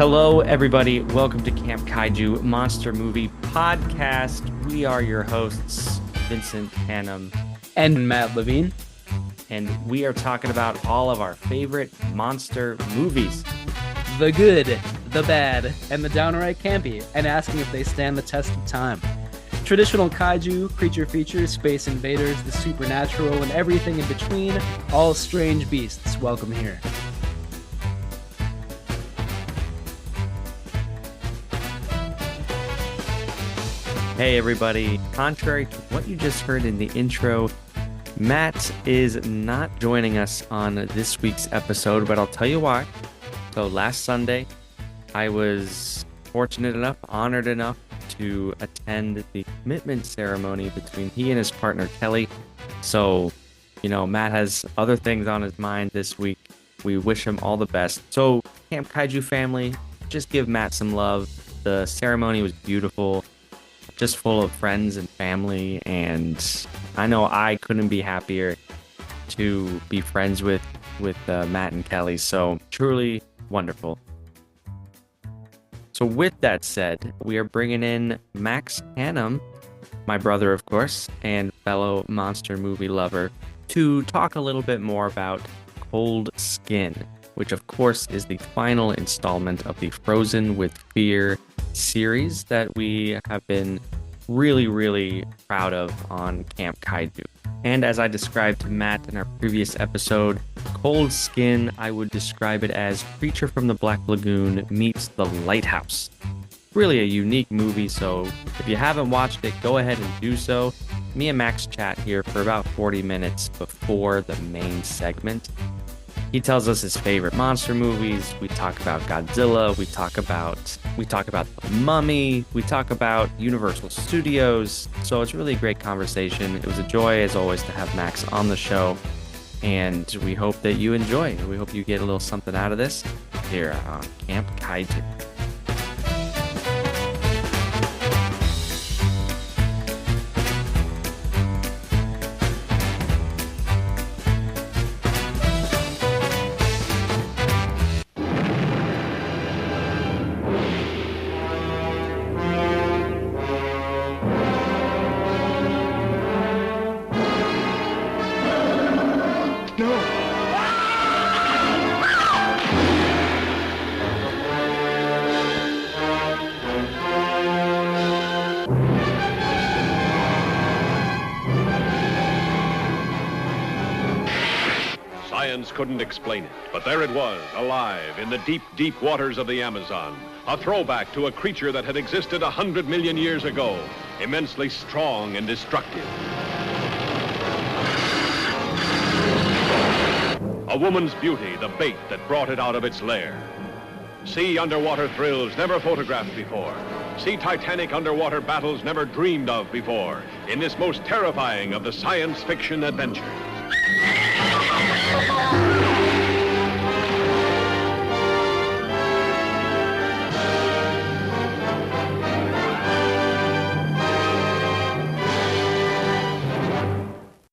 Hello, everybody. Welcome to Camp Kaiju Monster Movie Podcast. We are your hosts, Vincent, Hannam, and Matt Levine. And we are talking about all of our favorite monster movies. The good, the bad, and the downright campy, and asking if they stand the test of time. Traditional kaiju, creature features, space invaders, the supernatural, and everything in between, all strange beasts welcome here. Hey everybody, contrary to what you just heard in the intro, Matt is not joining us on this week's episode, but I'll tell you why. So last Sunday, I was fortunate enough, honored enough to attend the commitment ceremony between he and his partner Kelly. So, Matt has other things on his mind this week. We wish him all the best. So, Camp Kaiju family, just give Matt some love. The ceremony was beautiful. Just full of friends and family, and I know I couldn't be happier to be friends with Matt and Kelly, so truly wonderful. So with that said, we are bringing in Max Hannam, my brother of course, and fellow monster movie lover, to talk a little bit more about Cold Skin, which of course is the final installment of the Frozen with Fear series that we have been really, really proud of on Camp Kaiju. And as I described to Matt in our previous episode, Cold Skin, I would describe it as Creature from the Black Lagoon meets The Lighthouse. Really a unique movie, so if you haven't watched it, go ahead and do so. Me and Max chat here for about 40 minutes before the main segment. He tells us his favorite monster movies. We talk about Godzilla. We talk about The Mummy. We talk about Universal Studios. So it's really a great conversation. It was a joy, as always, to have Max on the show. And we hope that you enjoy. We hope you get a little something out of this here on Camp Kaiju. Science couldn't explain it, but there it was, alive in the deep, deep waters of the Amazon. A throwback to a creature that had existed 100 million years ago, immensely strong and destructive. A woman's beauty, the bait that brought it out of its lair. See underwater thrills never photographed before. See Titanic underwater battles never dreamed of before in this most terrifying of the science fiction adventures.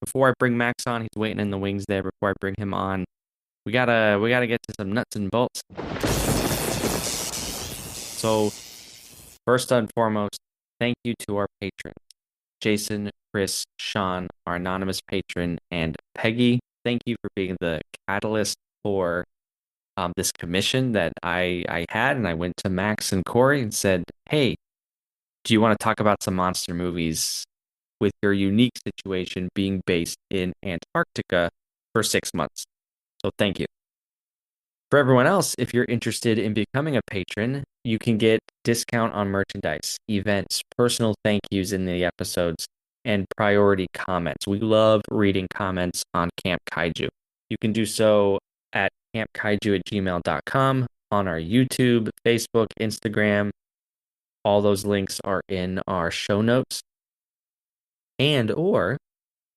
Before I bring Max on, he's waiting in the wings there. Before I bring him on, we gotta get to some nuts and bolts. So, first and foremost, thank you to our patrons, Jason, Chris, Sean, our anonymous patron, and Peggy. Thank you for being the catalyst for this commission that I had, and I went to Max and Cory and said, hey, do you want to talk about some monster movies with your unique situation being based in Antarctica for 6 months? So thank you. For everyone else, if you're interested in becoming a patron, you can get discount on merchandise, events, personal thank yous in the episodes, and priority comments. We love reading comments on Camp Kaiju. You can do so at campkaiju@gmail.com, on our YouTube, Facebook, Instagram. All those links are in our show notes. Or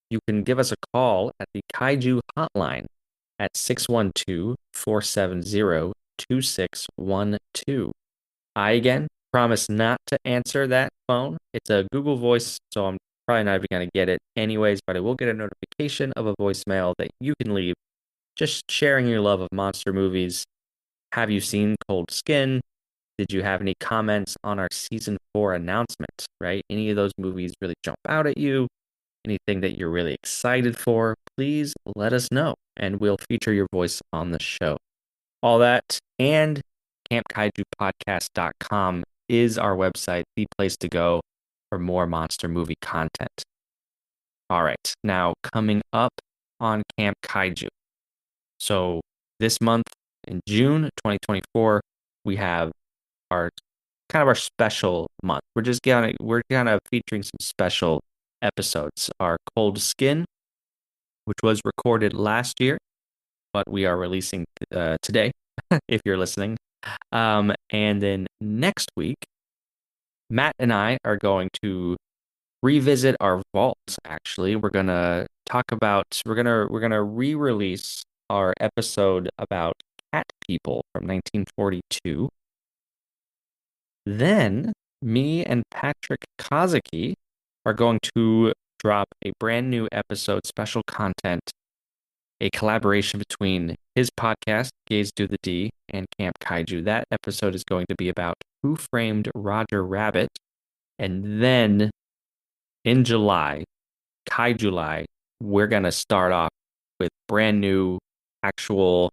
you can give us a call at the Kaiju hotline at 612-470-2612. I, again, promise not to answer that phone. It's a Google Voice, so I'm probably not even going to get it anyways, but I will get a notification of a voicemail that you can leave just sharing your love of monster movies. Have you seen Cold Skin? Did you have any comments on our season 4 announcement, right? Any of those movies really jump out at you? Anything that you're really excited for? Please let us know, and we'll feature your voice on the show. All that and campkaijupodcast.com is our website, the place to go for more monster movie content. All right, now coming up on Camp Kaiju. So this month in June 2024, we have our kind of our special month. We're kind of featuring some special episodes. Our Cold Skin, which was recorded last year, but we are releasing today if you're listening. And then next week, Matt and I are going to revisit our vault. Actually, we're gonna re-release our episode about cat people from 1942. Then me and Patrick Kazuki are going to drop a brand new episode, special content, a collaboration between his podcast, Gaze Do the D, and Camp Kaiju. That episode is going to be about Who Framed Roger Rabbit. And then in July, July, we're going to start off with brand new actual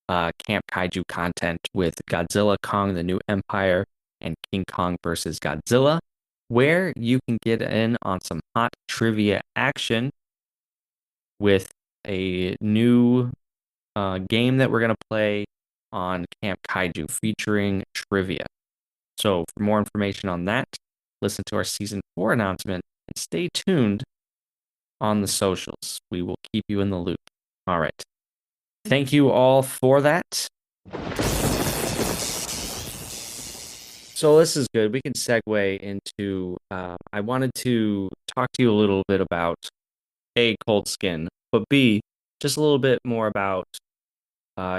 Camp Kaiju content with Godzilla, Kong, the New Empire, and King Kong versus Godzilla, where you can get in on some hot trivia action with a new game that we're going to play on Camp Kaiju featuring trivia. So for more information on that, listen to our season 4 announcement and stay tuned on the socials. We will keep you in the loop. All right. Thank you all for that. So this is good. We can segue into, I wanted to talk to you a little bit about A, Cold Skin, but B, just a little bit more about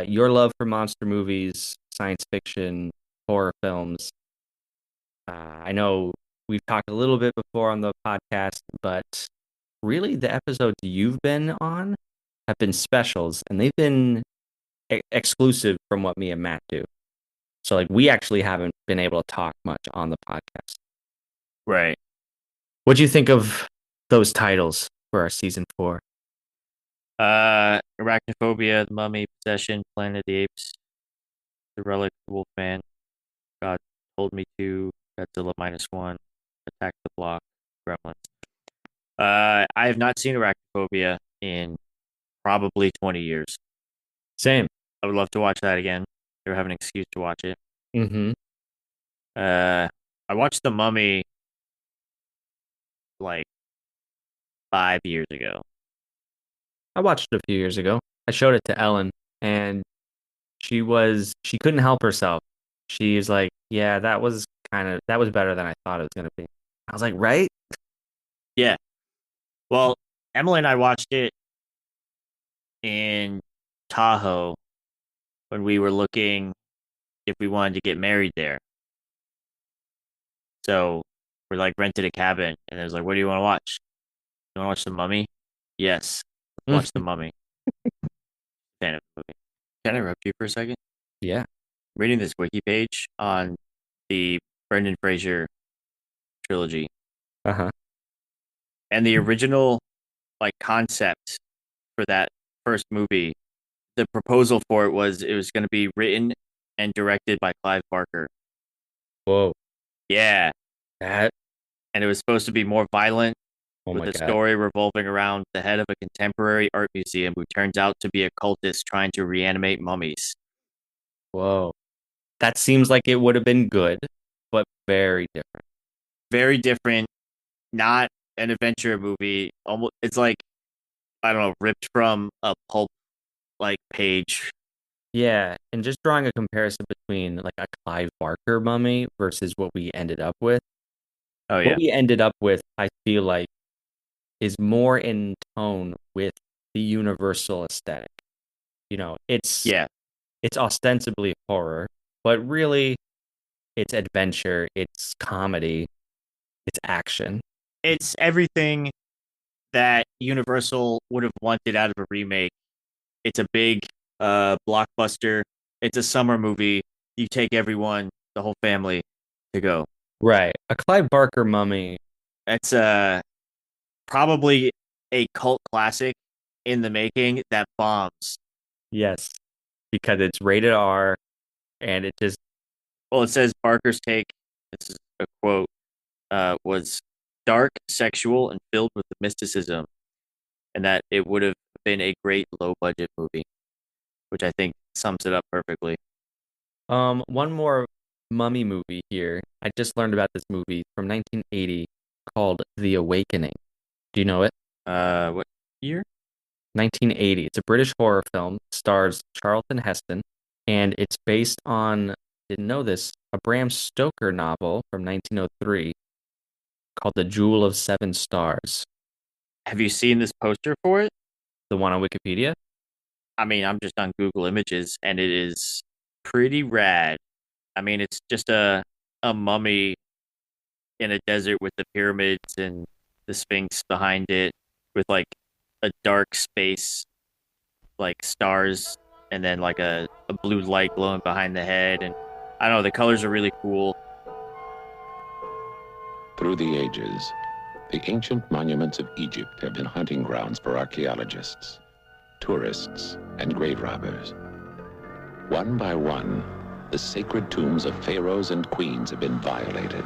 your love for monster movies, science fiction, horror films. I know we've talked a little bit before on the podcast, but really the episodes you've been on have been specials, and they've been exclusive from what me and Matt do. So like we actually haven't been able to talk much on the podcast. Right. What do you think of those titles for our season 4? Arachnophobia, The Mummy, Possession, Planet of the Apes, The Relic, The Wolfman, God Told Me to, Godzilla -1, Attack the Block, Gremlins. I have not seen Arachnophobia in probably 20 years. Same. I would love to watch that again. Never have an excuse to watch it. Mm-hmm. I watched The Mummy like 5 years ago. I watched it a few years ago. I showed it to Ellen, and she couldn't help herself. She's like, yeah, that was better than I thought it was going to be. I was like, right? Yeah. Well, Emily and I watched it in Tahoe when we were looking if we wanted to get married there. So we're like rented a cabin, and it was like, what do you want to watch? You want to watch The Mummy? Yes. Let's watch The Mummy. Fan of the movie. Can I interrupt you for a second? Yeah. I'm reading this wiki page on the Brendan Fraser trilogy. Uh-huh. And the original like concept for that first movie, the proposal for it was going to be written and directed by Clive Barker. Whoa. Yeah. That. And it was supposed to be more violent, Oh with my a God. story revolving around the head of a contemporary art museum who turns out to be a cultist trying to reanimate mummies. Whoa. That seems like it would have been good, but very different. Very different, not an adventure movie. Almost, it's like, I don't know, ripped from a pulp like page. Yeah, and just drawing a comparison between like a Clive Barker mummy versus what we ended up with. Oh What yeah. we ended up with, I feel like, is more in tone with the Universal aesthetic. You know, it's ostensibly horror, but really it's adventure, it's comedy, it's action. It's everything that Universal would have wanted out of a remake. It's a big blockbuster. It's a summer movie. You take everyone the whole family to go. Right. A Clive Barker mummy. It's probably a cult classic in the making that bombs. Yes. Because it's rated R and it just Well, it says Barker's take, this is a quote, was dark, sexual, and filled with the mysticism, and that it would have been a great low budget movie, which I think sums it up perfectly. one more mummy movie here. I just learned about this movie from 1980 called The Awakening. Do you know it? What year? 1980. It's a British horror film, stars Charlton Heston, and it's based on, didn't know this, a Bram Stoker novel from 1903 called The Jewel of Seven Stars. Have you seen this poster for it? The one on Wikipedia? I mean, I'm just on Google Images, and it is pretty rad. I mean, it's just a mummy in a desert with the pyramids and the Sphinx behind it, with like a dark space, like stars, and then like a blue light glowing behind the head. And I don't know, the colors are really cool. Through the ages, the ancient monuments of Egypt have been hunting grounds for archaeologists, tourists, and grave robbers. One by one, the sacred tombs of pharaohs and queens have been violated,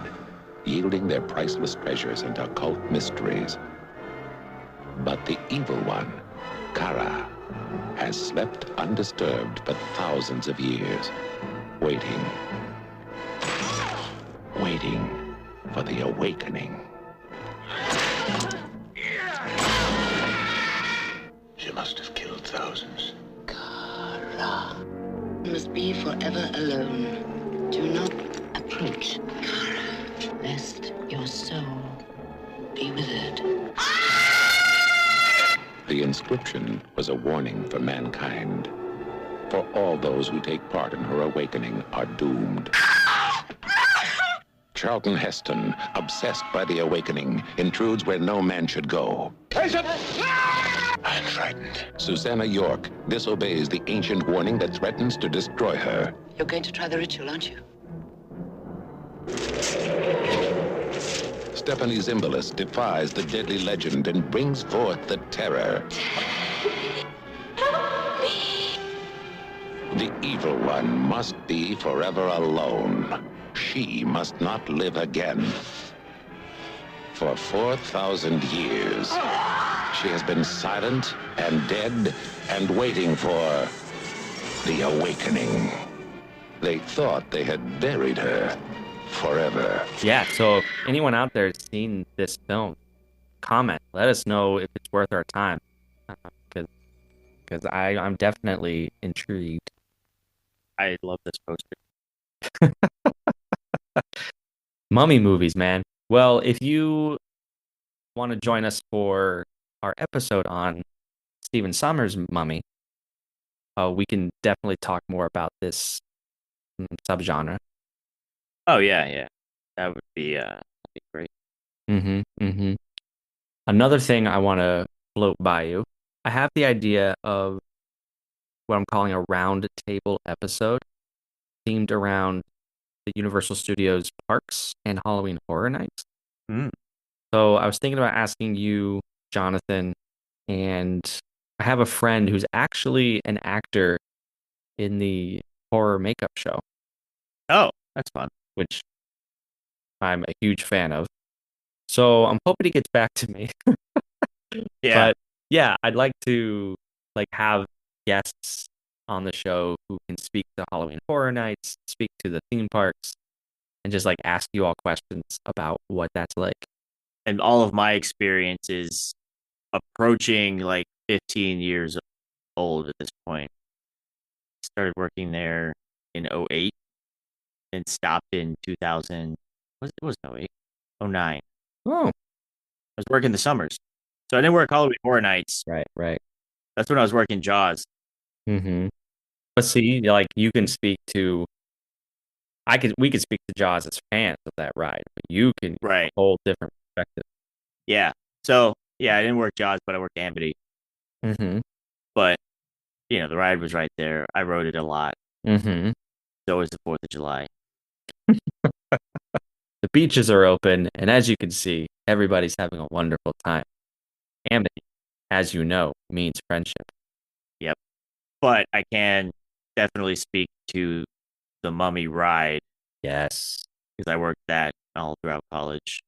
yielding their priceless treasures and occult mysteries. But the evil one, Kara, has slept undisturbed for thousands of years, waiting for the awakening. She must have killed thousands. Kara, you must be forever alone. Do not approach Kara, lest your soul be withered. The inscription was a warning for mankind. For all those who take part in her awakening are doomed. Charlton Heston, obsessed by the awakening, intrudes where no man should go. I'm frightened. Susanna York disobeys the ancient warning that threatens to destroy her. You're going to try the ritual, aren't you? Stephanie Zimbalist defies the deadly legend and brings forth the terror. The evil one must be forever alone. She must not live again. For 4,000 years, she has been silent and dead and waiting for the awakening. They thought they had buried her forever. Yeah, so if anyone out there has seen this film, comment. Let us know if it's worth our time. Because I'm definitely intrigued. I love this poster. Mummy movies, man. Well, if you want to join us for our episode on Stephen Sommers' Mummy, we can definitely talk more about this subgenre. Oh yeah, that would be great. Another thing I want to float by you. I have the idea of what I'm calling a round table episode themed around the Universal Studios parks and Halloween Horror Nights. So I was thinking about asking you, Jonathan, and I have a friend who's actually an actor in the horror makeup show. Oh, that's fun. Which I'm a huge fan of. So I'm hoping he gets back to me. Yeah. But yeah, I'd like to have guests on the show who can speak to Halloween Horror Nights, speak to the theme parks, and just ask you all questions about what that's like. And all of my experience is approaching 15 years old at this point. Started working there in 2008 and stopped in 2000. It was 2008, 2009. Oh, I was working the summers. So I didn't work Halloween Horror Nights. right. That's when I was working Jaws. But see, you can speak to. We could speak to Jaws as fans of that ride, but you can get a whole different perspective. Yeah. So yeah, I didn't work Jaws, but I worked Amity. But the ride was right there. I rode it a lot. So was the 4th of July. The beaches are open, and as you can see, everybody's having a wonderful time. Amity, as you know, means friendship. Yep. But I can definitely speak to the Mummy ride Yes. because I worked that all throughout college.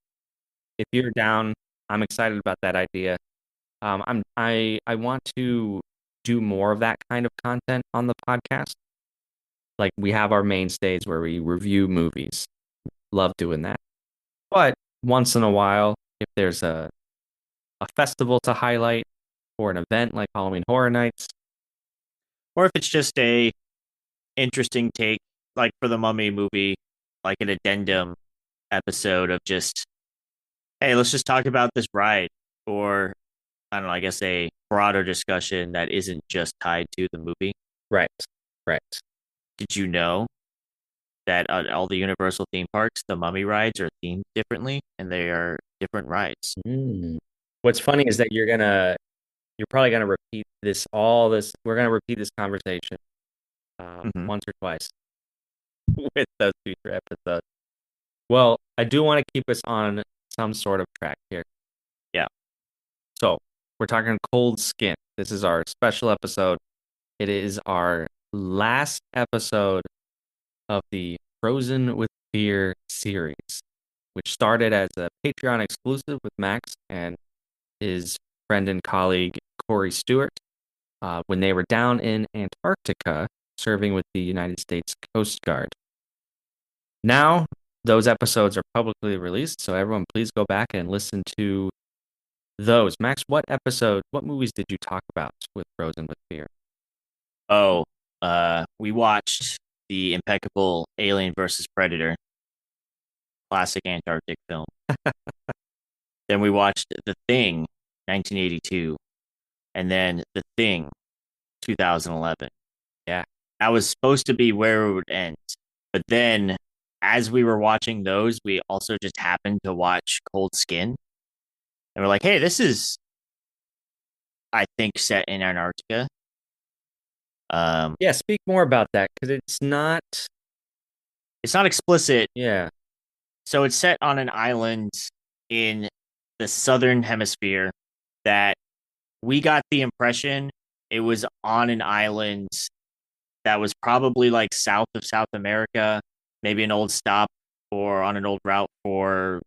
If you're down, I'm excited about that idea. I want to do more of that kind of content on the podcast. Like we have our mainstays where we review movies. Love doing that. But once in a while, if there's a festival to highlight or an event like Halloween Horror Nights, Or if it's just a interesting take, like for the Mummy movie, like an addendum episode of just, hey, let's just talk about this ride. Or, I don't know, I guess a broader discussion that isn't just tied to the movie. right, right. Did you know that all the Universal theme parks, the Mummy rides are themed differently and they are different rides? Mm. What's funny is that you're probably gonna repeat we're gonna repeat this conversation Mhm. once or twice with those future episodes. Well, I do want to keep us on some sort of track here. Yeah. So we're talking Cold Skin. This is our special episode. It is our last episode of the Frozen with Fear series, which started as a Patreon exclusive with Max and his friend and colleague Cory Stewart when they were down in Antarctica serving with the United States Coast Guard. Now, those episodes are publicly released, so everyone please go back and listen to those. Max, what movies did you talk about with Frozen with Fear? Oh, we watched the impeccable Alien versus Predator, classic Antarctic film. Then we watched The Thing, 1982, and then The Thing, 2011. Yeah. That was supposed to be where it would end. But then, as we were watching those, we also just happened to watch Cold Skin. And we're like, hey, this is, I think, set in Antarctica. Yeah, speak more about that because It's not explicit. yeah. So it's set on an island in the southern hemisphere that we got the impression it was on an island that was probably like south of South America, maybe an old stop or on an old route for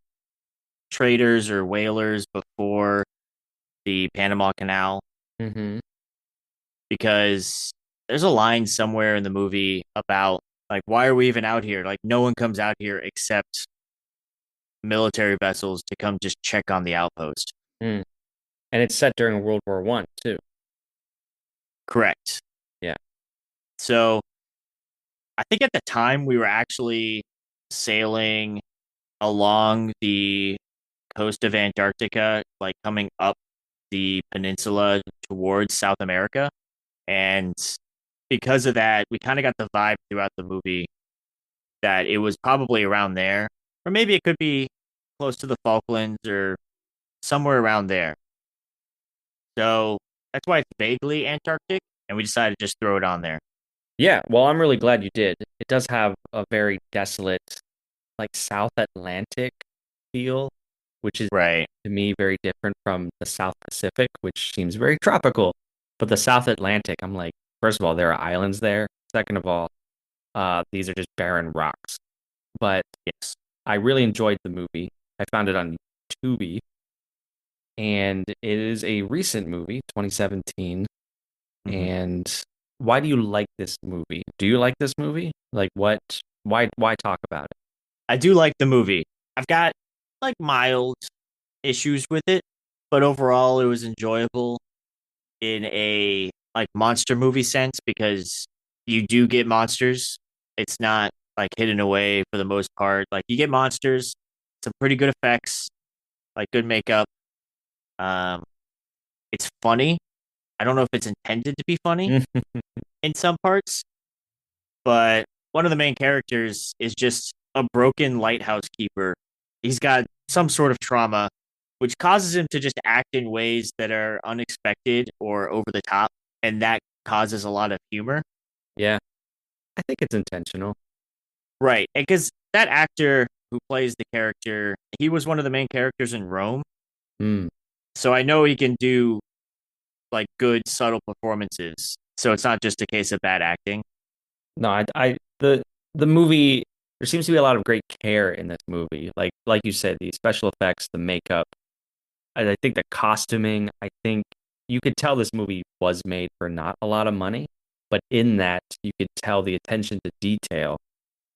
traders or whalers before the Panama Canal. Mm-hmm. Because there's a line somewhere in the movie about like, why are we even out here? Like, no one comes out here except military vessels to come just check on the outpost. Mm. And it's set during World War One too. Correct. Yeah. So I think at the time we were actually sailing along the coast of Antarctica, like coming up the peninsula towards South America. And because of that, we kind of got the vibe throughout the movie that it was probably around there, or maybe it could be close to the Falklands or somewhere around there. So that's why it's vaguely Antarctic, and we decided to just throw it on there. Yeah, well, I'm really glad you did. It does have a very desolate, like South Atlantic feel, which is Right. to me very different from the South Pacific, which seems very tropical. But the South Atlantic, I'm like, first of all, there are islands there. Second of all, these are just barren rocks. But Yes. I really enjoyed the movie. I found it on Tubi, and it is a recent movie, 2017. Mhm. And why do you like this movie? Do you like this movie? Like what? Why talk about it? I do like the movie. I've got like mild issues with it, but overall it was enjoyable in a like monster movie sense because you do get monsters. It's not like hidden away for the most part. Like you get monsters, some pretty good effects, like good makeup. Um, it's funny. I don't know if it's intended to be funny in some parts, but one of the main characters is just a broken lighthouse keeper. He's got some sort of trauma, which causes him to just act in ways that are unexpected or over the top, and that causes a lot of humor. Yeah, I think it's intentional. Right, because that actor who plays the character, he was one of the main characters in Rome. Mm. So I know he can do like good subtle performances. So it's not just a case of bad acting. No, the movie. There seems to be a lot of great care in this movie. Like you said, the special effects, the makeup. I think the costuming. I think you could tell this movie was made for not a lot of money, but in that you could tell the attention to detail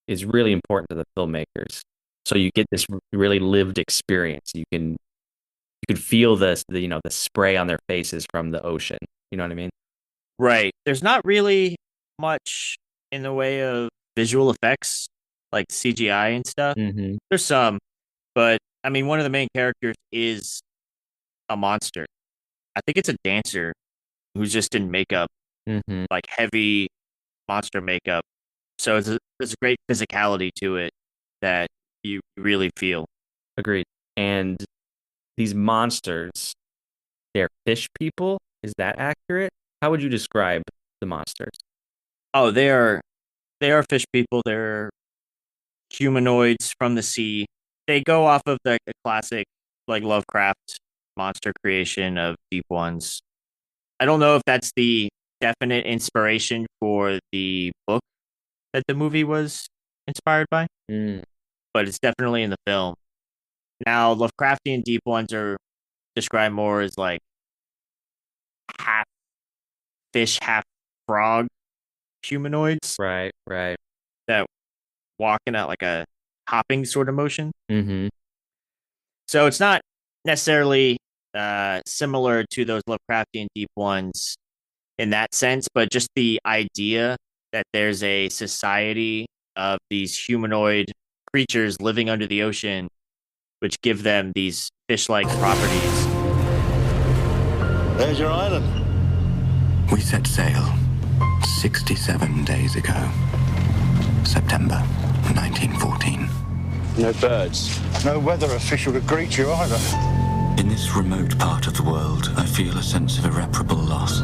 is really important to the filmmakers. So you get this really lived experience. You can feel the spray on their faces from the ocean. You know what I mean? Right. There's not really much in the way of visual effects, like CGI and stuff. Mm-hmm. There's some, but I mean, one of the main characters is a monster. I think it's a dancer who's just in makeup, Mm-hmm. like heavy monster makeup. So there's a great physicality to it that you really feel. Agreed. And these monsters, they're fish people. Is that accurate? How would you describe the monsters? Oh, they are fish people. They're humanoids from the sea. They go off of the classic like Lovecraft monster creation of deep ones. I don't know if that's the definite inspiration for the book that the movie was inspired by, Mm, but it's definitely in the film. Now, Lovecraftian deep ones are described more as like half fish, half frog humanoids right, right. that walk in a like a hopping sort of motion. Mm-hmm. So it's not necessarily similar to those Lovecraftian deep ones in that sense, but just the idea that there's a society of these humanoid creatures living under the ocean, which give them these fish-like properties. There's your island. We set sail 67 days ago. September 1914. No birds. No weather official to greet you either. In this remote part of the world, I feel a sense of irreparable loss.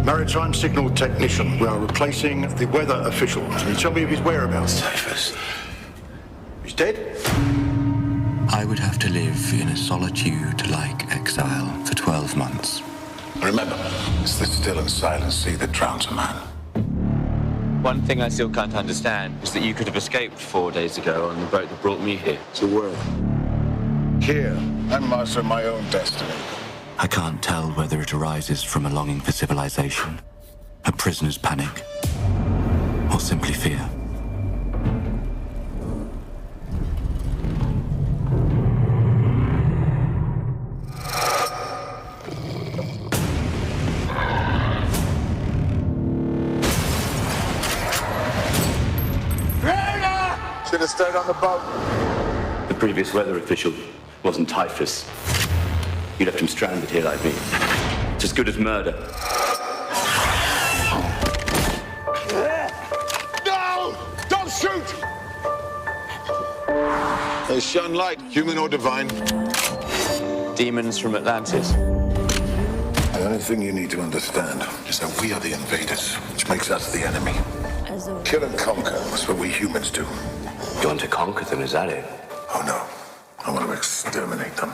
Maritime signal technician. We are replacing the weather official. Can you tell me of his whereabouts? Typhus. He's dead? I would have to live in a solitude-like exile for 12 months. Remember, it's the still and silent sea that drowns a man. One thing I still can't understand is that you could have escaped 4 days ago on the boat that brought me here. It's a word. Here, I'm master of my own destiny. I can't tell whether it arises from a longing for civilization, a prisoner's panic, or simply fear. Should have stayed on the boat. The previous weather official wasn't Typhus. You left him stranded here like me. It's as good as murder. No! Don't shoot! They shone light, human or divine. Demons from Atlantis. The only thing you need to understand is that we are the invaders, which makes us the enemy. Kill and conquer is what we humans do. You want to conquer them, is that it? Oh no, I want to exterminate them.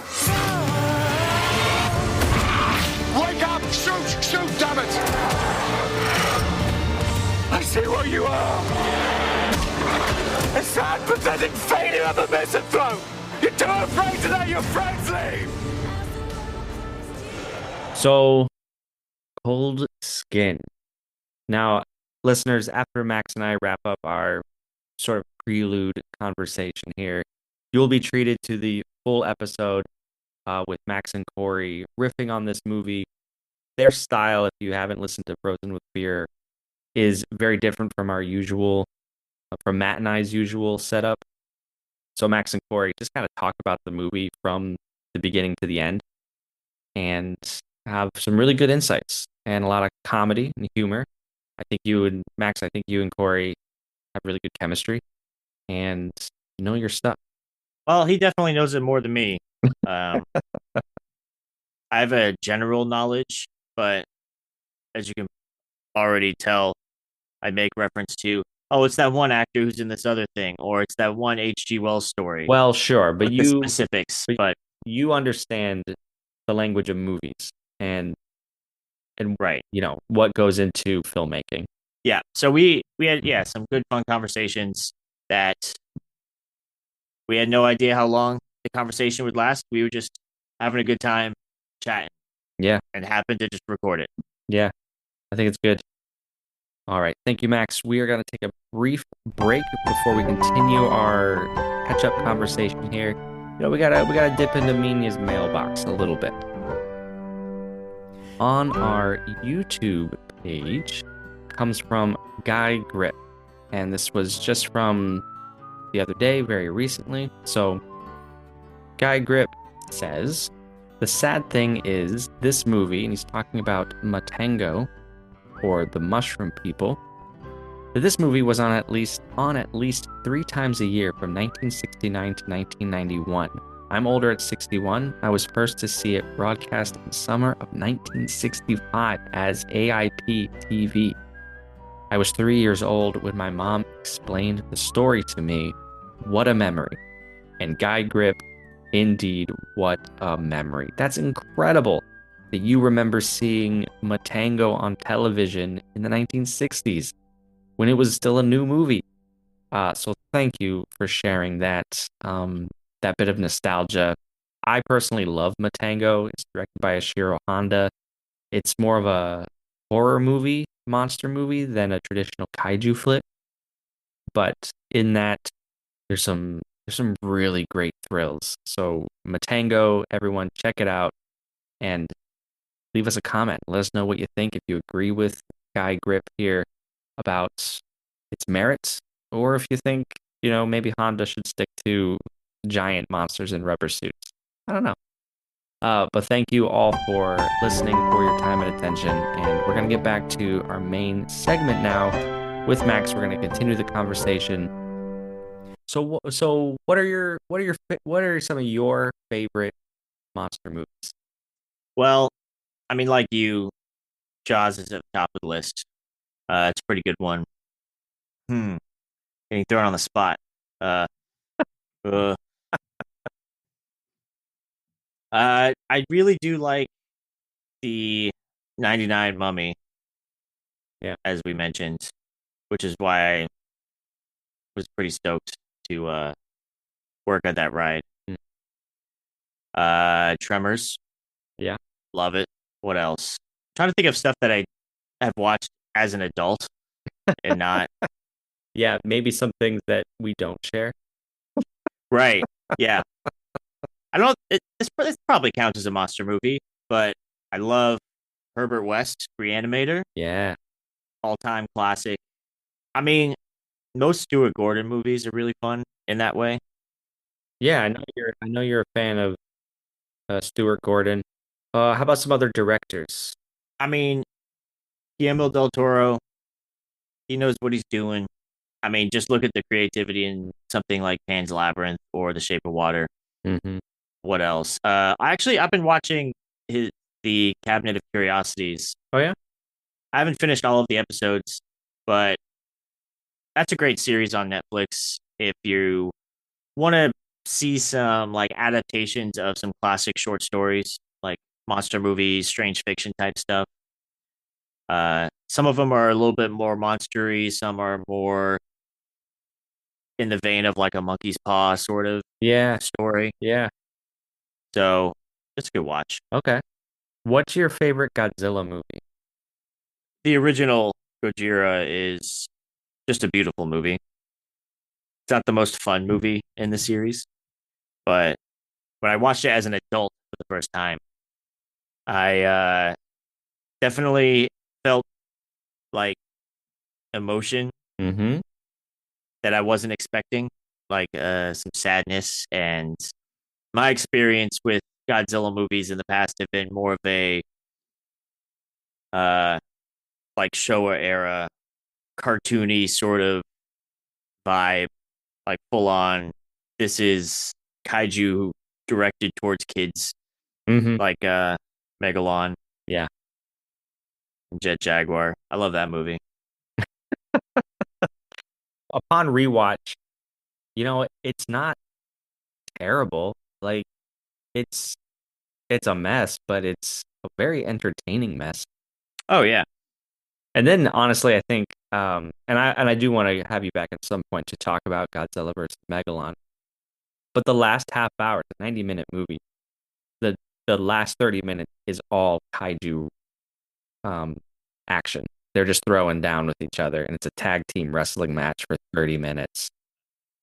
Wake up! Shoot! Shoot, damn it! I see what you are. A sad, pathetic failure of a misanthrope. You're too afraid to let your friends leave. So, Cold Skin. Now, listeners, after Max and I wrap up our sort of prelude conversation here, you'll be treated to the full episode with Max and Cory riffing on this movie. Their style, if you haven't listened to Frozen with Fear, is very different from our usual, from Matt and I's usual setup. So Max and Cory just kind of talk about the movie from the beginning to the end and have some really good insights and a lot of comedy and humor. I think you and Max, I think you and Cory have really good chemistry and know your stuff. Well, he definitely knows it more than me. I have a general knowledge, but as you can already tell, I make reference to oh, it's that one actor who's in this other thing, or it's that one H.G. Wells story. Well, sure, but With the specifics, but you understand the language of movies and right, what goes into filmmaking. yeah. So we had some good fun conversations that we had no idea how long the conversation would last. We were just having a good time chatting. Yeah. And happened to just record it. Yeah. I think it's good. All right. Thank you, Max. We are going to take a brief break before we continue our catch-up conversation here. We gotta dip into Mina's mailbox a little bit. On our YouTube page comes from Guy Grip, and this was just from the other day, very recently. So Guy Grip says, the sad thing is this movie, and he's talking about Matango, or the Mushroom People, that this movie was on at least 3 times a year from 1969 to 1991. I'm older at 61. I was first to see it broadcast in the summer of 1965 as AIP TV. I was 3 years old when my mom explained the story to me. What a memory. And Guy Grip, indeed, what a memory. That's incredible that you remember seeing Matango on television in the 1960s when it was still a new movie. So thank you for sharing that bit of nostalgia. I personally love Matango. It's directed by Ishiro Honda. It's more of a horror movie, monster movie, than a traditional kaiju flick. But in that, there's some really great thrills. So Matango, everyone check it out and leave us a comment. Let us know what you think, if you agree with Guy Grip here about its merits, or if you think, maybe Honda should stick to giant monsters in rubber suits. I don't know. But thank you all for listening, for your time and attention. And we're going to get back to our main segment now. With Max, we're going to continue the conversation. So what are some of your favorite monster movies? Well, I mean, like you, Jaws is at the top of the list. It's a pretty good one. Getting thrown on the spot. I really do like the 99 Mummy. Yeah. As we mentioned, which is why I was pretty stoked to work at that ride. Tremors. Yeah. Love it. What else? I'm trying to think of stuff that I have watched as an adult and not. Yeah, maybe some things that we don't share. Right. Yeah. I don't. This probably counts as a monster movie, but I love Herbert West, Reanimator. Yeah. All-time classic. I mean, most Stewart Gordon movies are really fun in that way. Yeah, I know you're a fan of Stewart Gordon. How about some other directors? I mean, Guillermo del Toro, he knows what he's doing. I mean, just look at the creativity in something like Pan's Labyrinth or The Shape of Water. Mm-hmm. What else? I've been watching the Cabinet of Curiosities. Oh yeah? I haven't finished all of the episodes, but that's a great series on Netflix. If you want to see some like adaptations of some classic short stories, like monster movies, strange fiction type stuff. Some of them are a little bit more monstery. Some are more in the vein of like a monkey's paw sort of story. Yeah. So it's a good watch. Okay. What's your favorite Godzilla movie? The original Gojira is just a beautiful movie. It's not the most fun movie in the series, but when I watched it as an adult for the first time, I definitely felt like emotion that I wasn't expecting, like some sadness. And my experience with Godzilla movies in the past have been more of a like Showa era cartoony sort of vibe, like full on. This is kaiju directed towards kids, like Megalon, yeah, Jet Jaguar. I love that movie. upon rewatch, it's not terrible. Like it's it's a mess, but it's a very entertaining mess. Oh yeah. And then honestly, I think and I do want to have you back at some point to talk about Godzilla versus Megalon. But the last half hour, the 90-minute movie, the the last 30 minutes is all kaiju action. They're just throwing down with each other, and it's a tag team wrestling match for 30 minutes.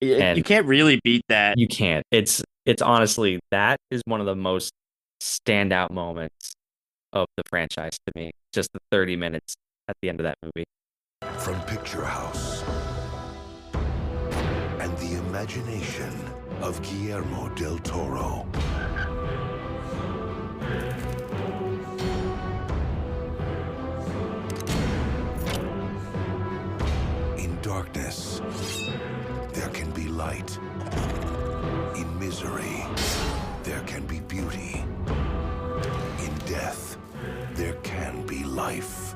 You can't really beat that. You can't. It's honestly, that is one of the most standout moments of the franchise to me. Just the 30 minutes at the end of that movie. From Picture House and the imagination of Guillermo del Toro. In darkness, there can be light. In misery, there can be beauty. In death, there can be life.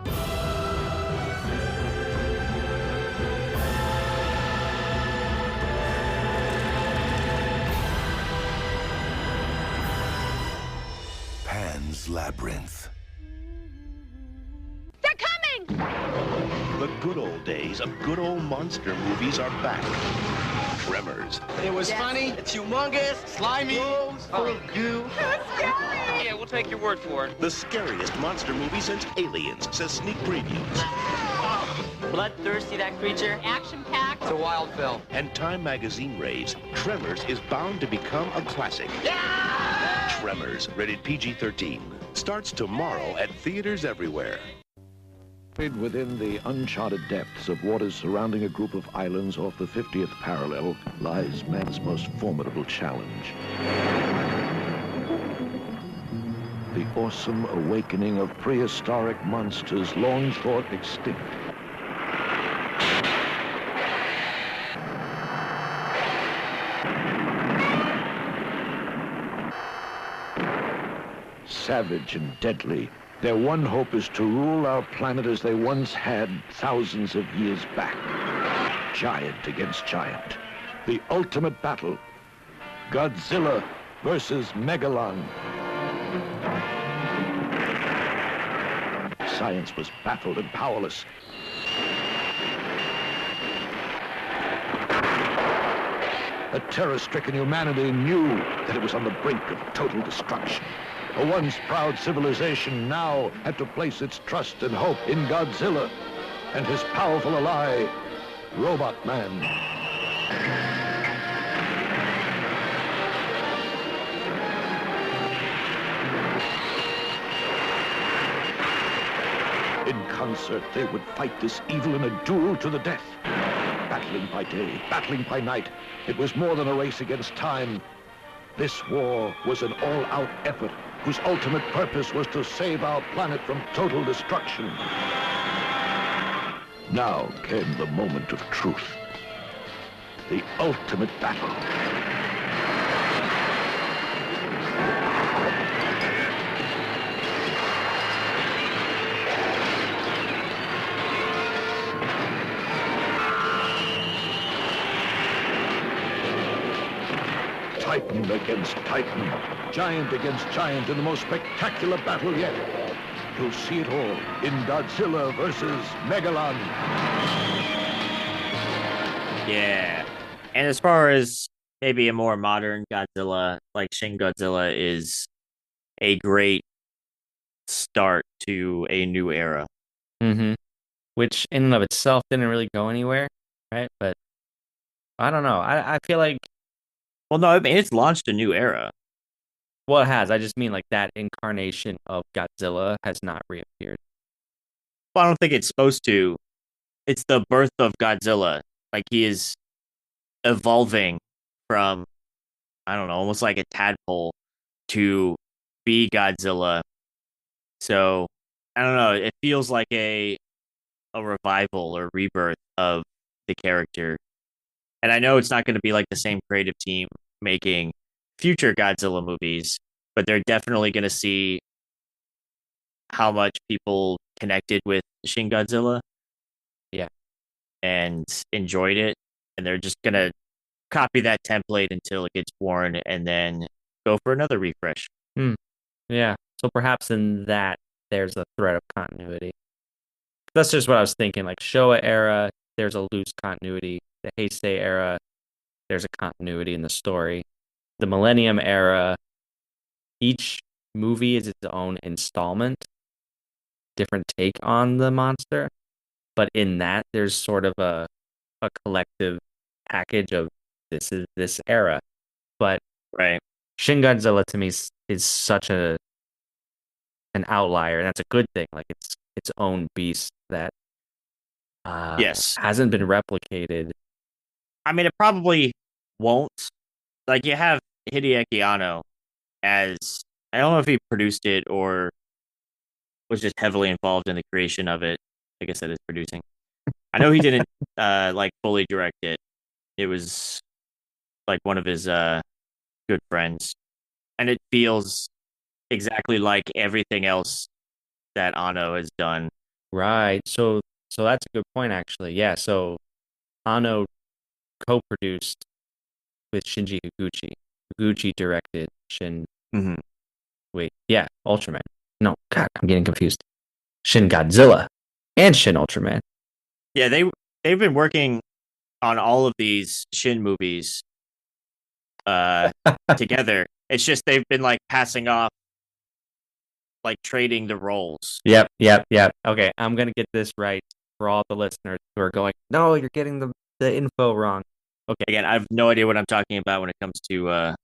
Pan's Labyrinth. They're coming! The good old days of good old monster movies are back. Tremors. It was funny. It's humongous, slimy, full of goo. Scary! Yeah, we'll take your word for it. The scariest monster movie since Aliens, says sneak previews. Bloodthirsty, that creature. Action-packed. It's a wild film. And Time magazine raves Tremors is bound to become a classic. Yeah! Tremors, rated PG-13, starts tomorrow at theaters everywhere. Within the uncharted depths of waters surrounding a group of islands off the 50th parallel lies man's most formidable challenge. The awesome awakening of prehistoric monsters long thought extinct. Savage and deadly, their one hope is to rule our planet as they once had thousands of years back. Giant against giant. The ultimate battle. Godzilla versus Megalon. Science was baffled and powerless. A terror-stricken humanity knew that it was on the brink of total destruction. A once proud civilization now had to place its trust and hope in Godzilla and his powerful ally, Robot Man. In concert, they would fight this evil in a duel to the death. Battling by day, battling by night. It was more than a race against time. This war was an all-out effort whose ultimate purpose was to save our planet from total destruction. Now came the moment of truth. The ultimate battle. Titan against Titan, giant against giant in the most spectacular battle yet. You'll see it all in Godzilla versus Megalon. Yeah. And as far as maybe a more modern Godzilla, like Shin Godzilla is a great start to a new era. Mm-hmm. Which in and of itself didn't really go anywhere, right? But I don't know. I feel like... Well, no, I mean, it's launched a new era. Well, it has. I just mean like that incarnation of Godzilla has not reappeared. Well, I don't think it's supposed to. It's the birth of Godzilla. Like, he is evolving from, I don't know, almost like a tadpole to be Godzilla. So, I don't know. It feels like a revival or rebirth of the character. And I know it's not going to be like the same creative team making future Godzilla movies, but they're definitely going to see how much people connected with Shin Godzilla. Yeah. and enjoyed it, and they're just gonna copy that template until it gets worn, and then go for another refresh. Yeah. So perhaps in that there's a thread of continuity. That's just what I was thinking. Like Showa era, there's a loose continuity. The Heisei era, there's a continuity in the story. The Millennium era, each movie is its own installment, different take on the monster. But in that, there's sort of a collective package of this is this era. But Right. Shin Godzilla to me is such an outlier, and that's a good thing. Like it's its own beast that Yes. hasn't been replicated. I mean, it probably won't. Like, you have Hideaki Anno as, I don't know if he produced it or was just heavily involved in the creation of it. I guess that is producing. I know he didn't like fully direct it. It was like one of his good friends, and it feels exactly like everything else that Anno has done. Right. So that's a good point, actually. Yeah. So Anno co-produced with Shinji Higuchi. Higuchi directed Shin. Mm-hmm. Wait, yeah, Ultraman. No, God, I'm getting confused. Shin Godzilla and Shin Ultraman. Yeah, they've been working on all of these Shin movies together. It's just they've been like passing off, like trading the roles. Yep. Okay, I'm gonna get this right for all the listeners who are going, no, you're getting the info wrong. Okay. Again, I have no idea what I'm talking about when it comes to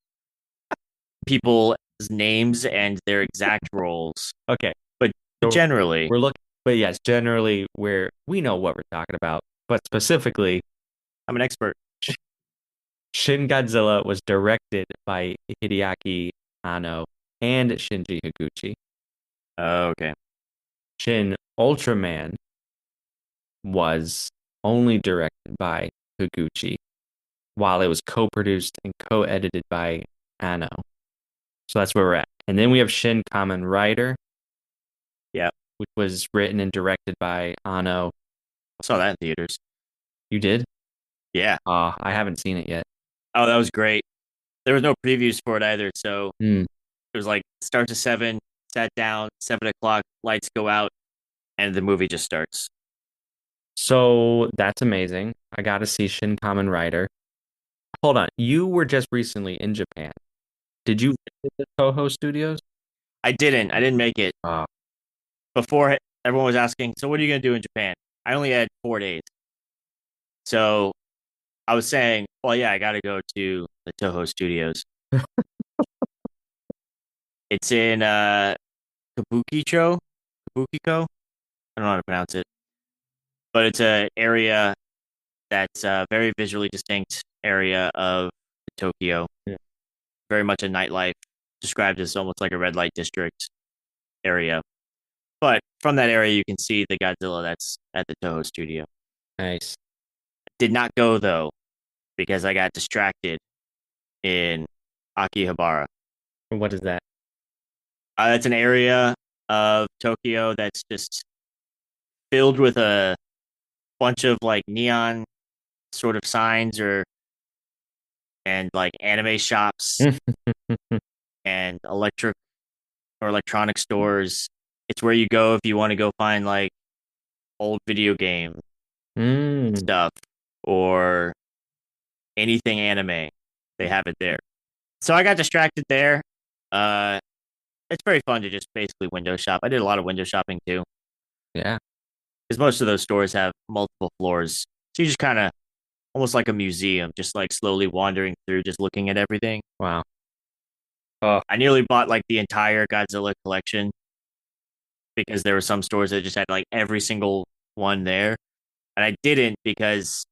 people's names and their exact roles. Okay. But So generally, we're looking, but yes, generally we know what we're talking about. But specifically, I'm an expert. Shin Godzilla was directed by Hideaki Anno and Shinji Higuchi. Oh, okay. Shin Ultraman was only directed by Higuchi, while it was co-produced and co-edited by Anno. So that's where we're at. And then we have Shin Kamen Rider. Yeah. Which was written and directed by Anno. I saw that in theaters. You did? Yeah. I haven't seen it yet. Oh, that was great. There was no previews for it either, so it was like starts at 7, sat down, 7 o'clock, lights go out, and the movie just starts. So that's amazing. I got to see Shin Kamen Rider. Hold on, you were just recently in Japan. Did you visit the Toho Studios? I didn't make it. Before, everyone was asking, so what are you going to do in Japan? I only had 4 days. So I was saying, well, yeah, I got to go to the Toho Studios. It's in Kabukiko. I don't know how to pronounce it. But it's an area that's a very visually distinct area of Tokyo. Yeah. Very much a nightlife, described as almost like a red light district area. But from that area, you can see the Godzilla that's at the Toho studio. Nice. Did not go, though, because I got distracted in Akihabara. What is that? It's an area of Tokyo that's just filled with a bunch of like neon sort of signs and like anime shops and electronic stores. It's where you go if you want to go find like old video game stuff or anything anime. They have it there. So I got distracted there. It's very fun to just basically window shop. I did a lot of window shopping too. Yeah. Because most of those stores have multiple floors. So you just kind of almost like a museum, just like slowly wandering through, just looking at everything. Wow. I nearly bought like the entire Godzilla collection because there were some stores that just had like every single one there. And I didn't because,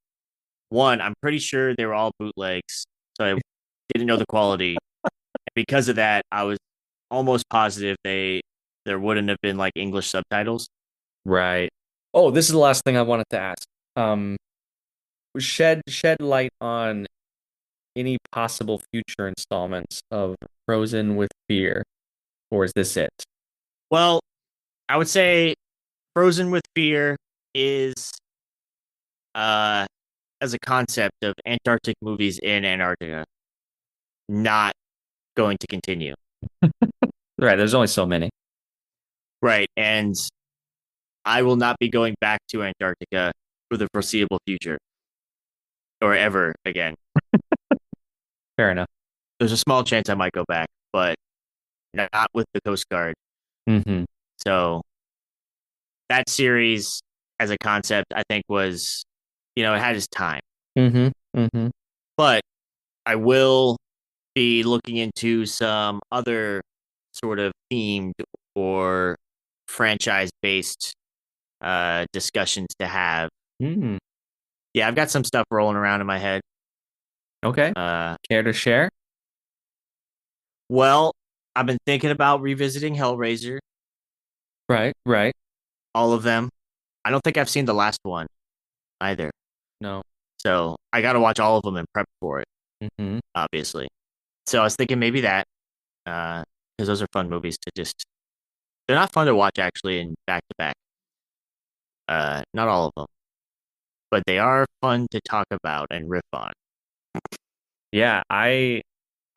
one, I'm pretty sure they were all bootlegs. So I didn't know the quality. Because of that, I was almost positive there wouldn't have been like English subtitles. Right. Oh, this is the last thing I wanted to ask. Shed light on any possible future installments of Frozen with Fear, or is this it? Well, I would say Frozen with Fear is as a concept of Antarctic movies in Antarctica not going to continue. Right. There's only so many. Right. And I will not be going back to Antarctica for the foreseeable future or ever again. Fair enough. There's a small chance I might go back, but not with the Coast Guard. Mm-hmm. So that series as a concept, I think was, it had its time. Mm-hmm. Mm-hmm. But I will be looking into some other sort of themed or franchise-based discussions to have. Mm. Yeah, I've got some stuff rolling around in my head. Okay. Care to share? Well, I've been thinking about revisiting Hellraiser. Right. All of them. I don't think I've seen the last one either. No. So I got to watch all of them and prep for it, Mm-hmm. obviously. So I was thinking maybe that, because those are fun movies to just. They're not fun to watch actually in back to back. Not all of them, but they are fun to talk about and riff on. Yeah, I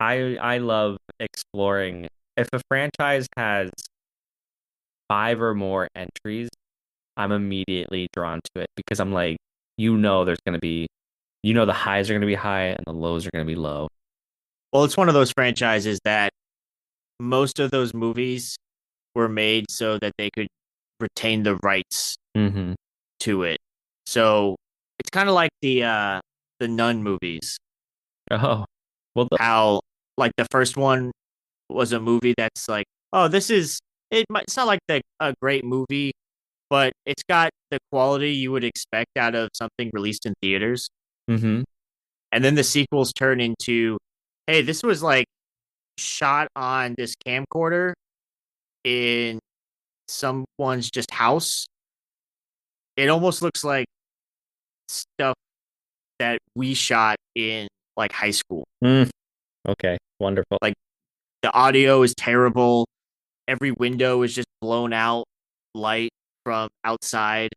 love exploring. If a franchise has 5 or more entries, I'm immediately drawn to it because I'm like, there's going to be, the highs are going to be high and the lows are going to be low. Well, it's one of those franchises that most of those movies were made so that they could retain the rights Mm-hmm. to it. So it's kind of like the Nun movies. Oh, well, How like the first one was a movie that's like, oh, it's not like a great movie, but it's got the quality you would expect out of something released in theaters. Mm-hmm. And then the sequels turn into, hey, this was like shot on this camcorder in someone's just house. It almost looks like stuff that we shot in like high school. Okay, wonderful. Like the audio is terrible. Every window is just blown out light from outside.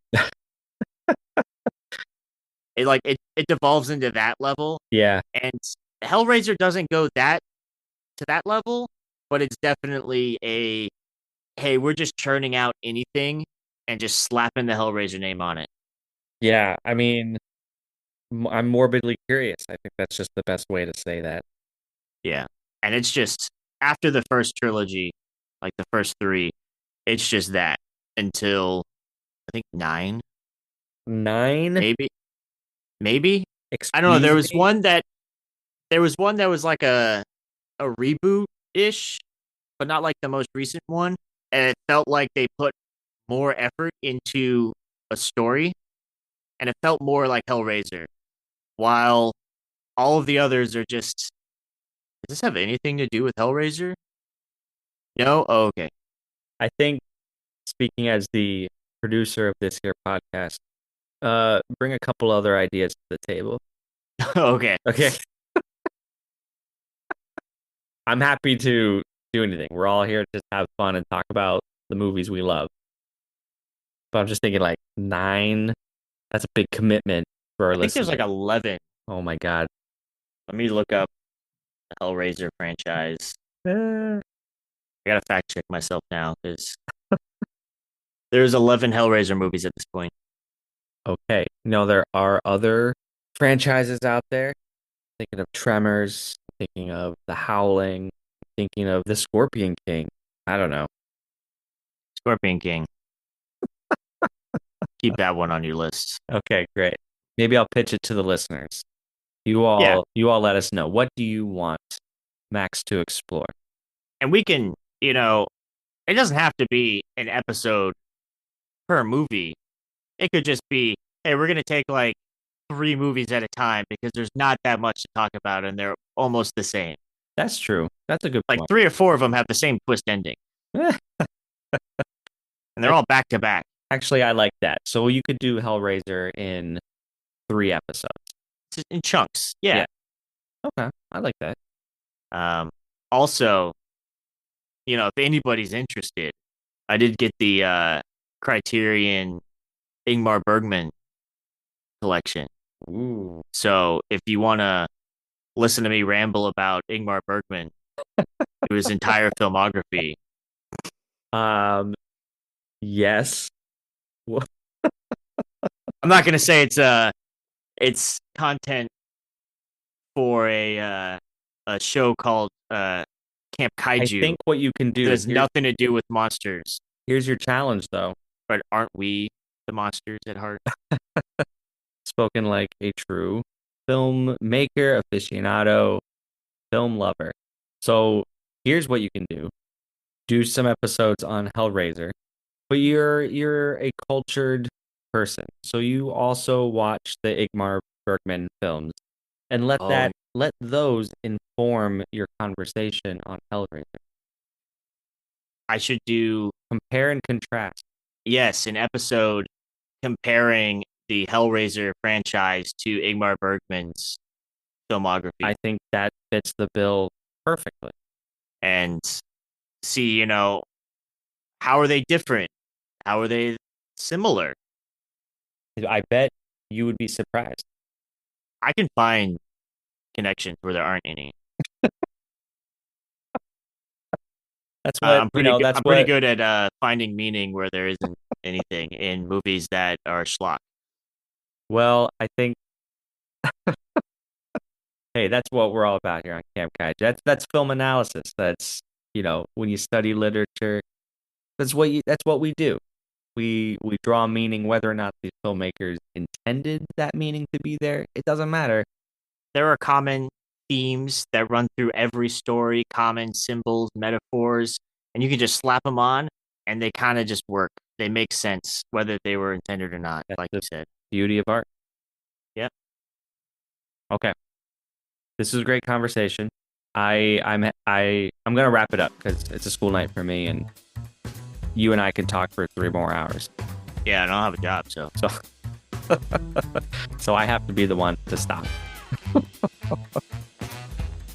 It devolves into that level. Yeah. And Hellraiser doesn't go to that level, but it's definitely hey, we're just churning out anything and just slapping the Hellraiser name on it. Yeah, I mean, I'm morbidly curious. I think that's just the best way to say that. Yeah. And it's just after the first trilogy, like the first 3, it's just that until I think 9. 9? Maybe. I don't know. There was one that was like a reboot ish, but not like the most recent one. And it felt like they put more effort into a story, and it felt more like Hellraiser. While all of the others are just, does this have anything to do with Hellraiser? No? Oh, okay. I think, speaking as the producer of this here podcast, bring a couple other ideas to the table. Okay. I'm happy to do anything. We're all here to just have fun and talk about the movies we love. But I'm just thinking like 9, that's a big commitment for our listeners. I think there's like 11. Oh my God. Let me look up the Hellraiser franchise. I gotta fact check myself now because there's 11 Hellraiser movies at this point. Okay. No, there are other franchises out there. Thinking of Tremors, thinking of The Howling, thinking of The Scorpion King. I don't know. Scorpion King. Keep that one on your list. Okay, great. Maybe I'll pitch it to the listeners. You all let us know. What do you want Max to explore? And we can, it doesn't have to be an episode per movie. It could just be, hey, we're going to take like 3 movies at a time because there's not that much to talk about and they're almost the same. That's true. That's a good point. Like 3 or 4 of them have the same twist ending. And they're all back to back. Actually, I like that. So you could do Hellraiser in 3 episodes. In chunks. Yeah. Okay. I like that. Also, if anybody's interested, I did get the Criterion Ingmar Bergman collection. Ooh. So if you want to listen to me ramble about Ingmar Bergman, his entire filmography. Yes. I'm not going to say it's content for a show called Camp Kaiju. I think what you can do that has nothing to do with monsters. Here's your challenge, though. But aren't we the monsters at heart? Spoken like a true filmmaker, aficionado, film lover. So here's what you can do. Do some episodes on Hellraiser. But you're a cultured person. So you also watch the Ingmar Bergman films. And let those inform your conversation on Hellraiser. I should do compare and contrast. Yes, an episode comparing the Hellraiser franchise to Ingmar Bergman's filmography. I think that fits the bill perfectly. And see, how are they different? How are they similar? I bet you would be surprised. I can find connections where there aren't any. That's what I'm pretty good at finding meaning where there isn't anything in movies that are schlock. Well, I think hey, that's what we're all about here on Camp Kaiju. That's film analysis. That's when you study literature, that's what we do. We draw meaning whether or not these filmmakers intended that meaning to be there. It doesn't matter. There are common themes that run through every story, common symbols, metaphors, and you can just slap them on and they kind of just work. They make sense whether they were intended or not, like you said. Beauty of art. Yep. Okay. This is a great conversation. I'm gonna wrap it up because it's a school night for me, and you and I can talk for 3 more hours. Yeah, I don't have a job, so so I have to be the one to stop.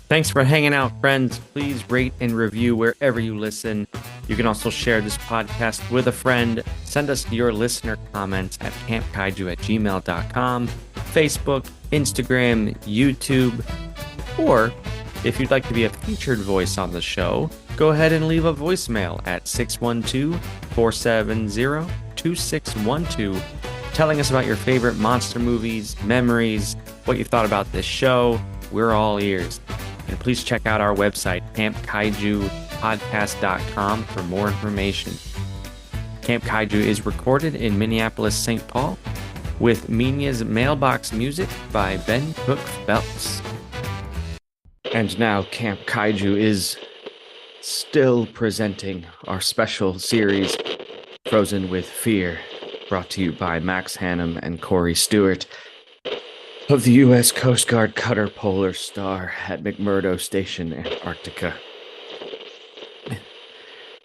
Thanks for hanging out, friends. Please rate and review wherever you listen. You can also share this podcast with a friend. Send us your listener comments at campkaiju@gmail.com, Facebook, Instagram, YouTube, or if you'd like to be a featured voice on the show, go ahead and leave a voicemail at 612-470-2612, telling us about your favorite monster movies, memories, what you thought about this show. We're all ears. And please check out our website, campkaijupodcast.com, for more information. Camp Kaiju is recorded in Minneapolis, St. Paul, with Minya's Mailbox music by Ben Cook Phelps. And now Camp Kaiju is still presenting our special series, Frozen with Fear, brought to you by Max Hannam and Cory Stewart of the U.S. Coast Guard Cutter Polar Star at McMurdo Station, Antarctica.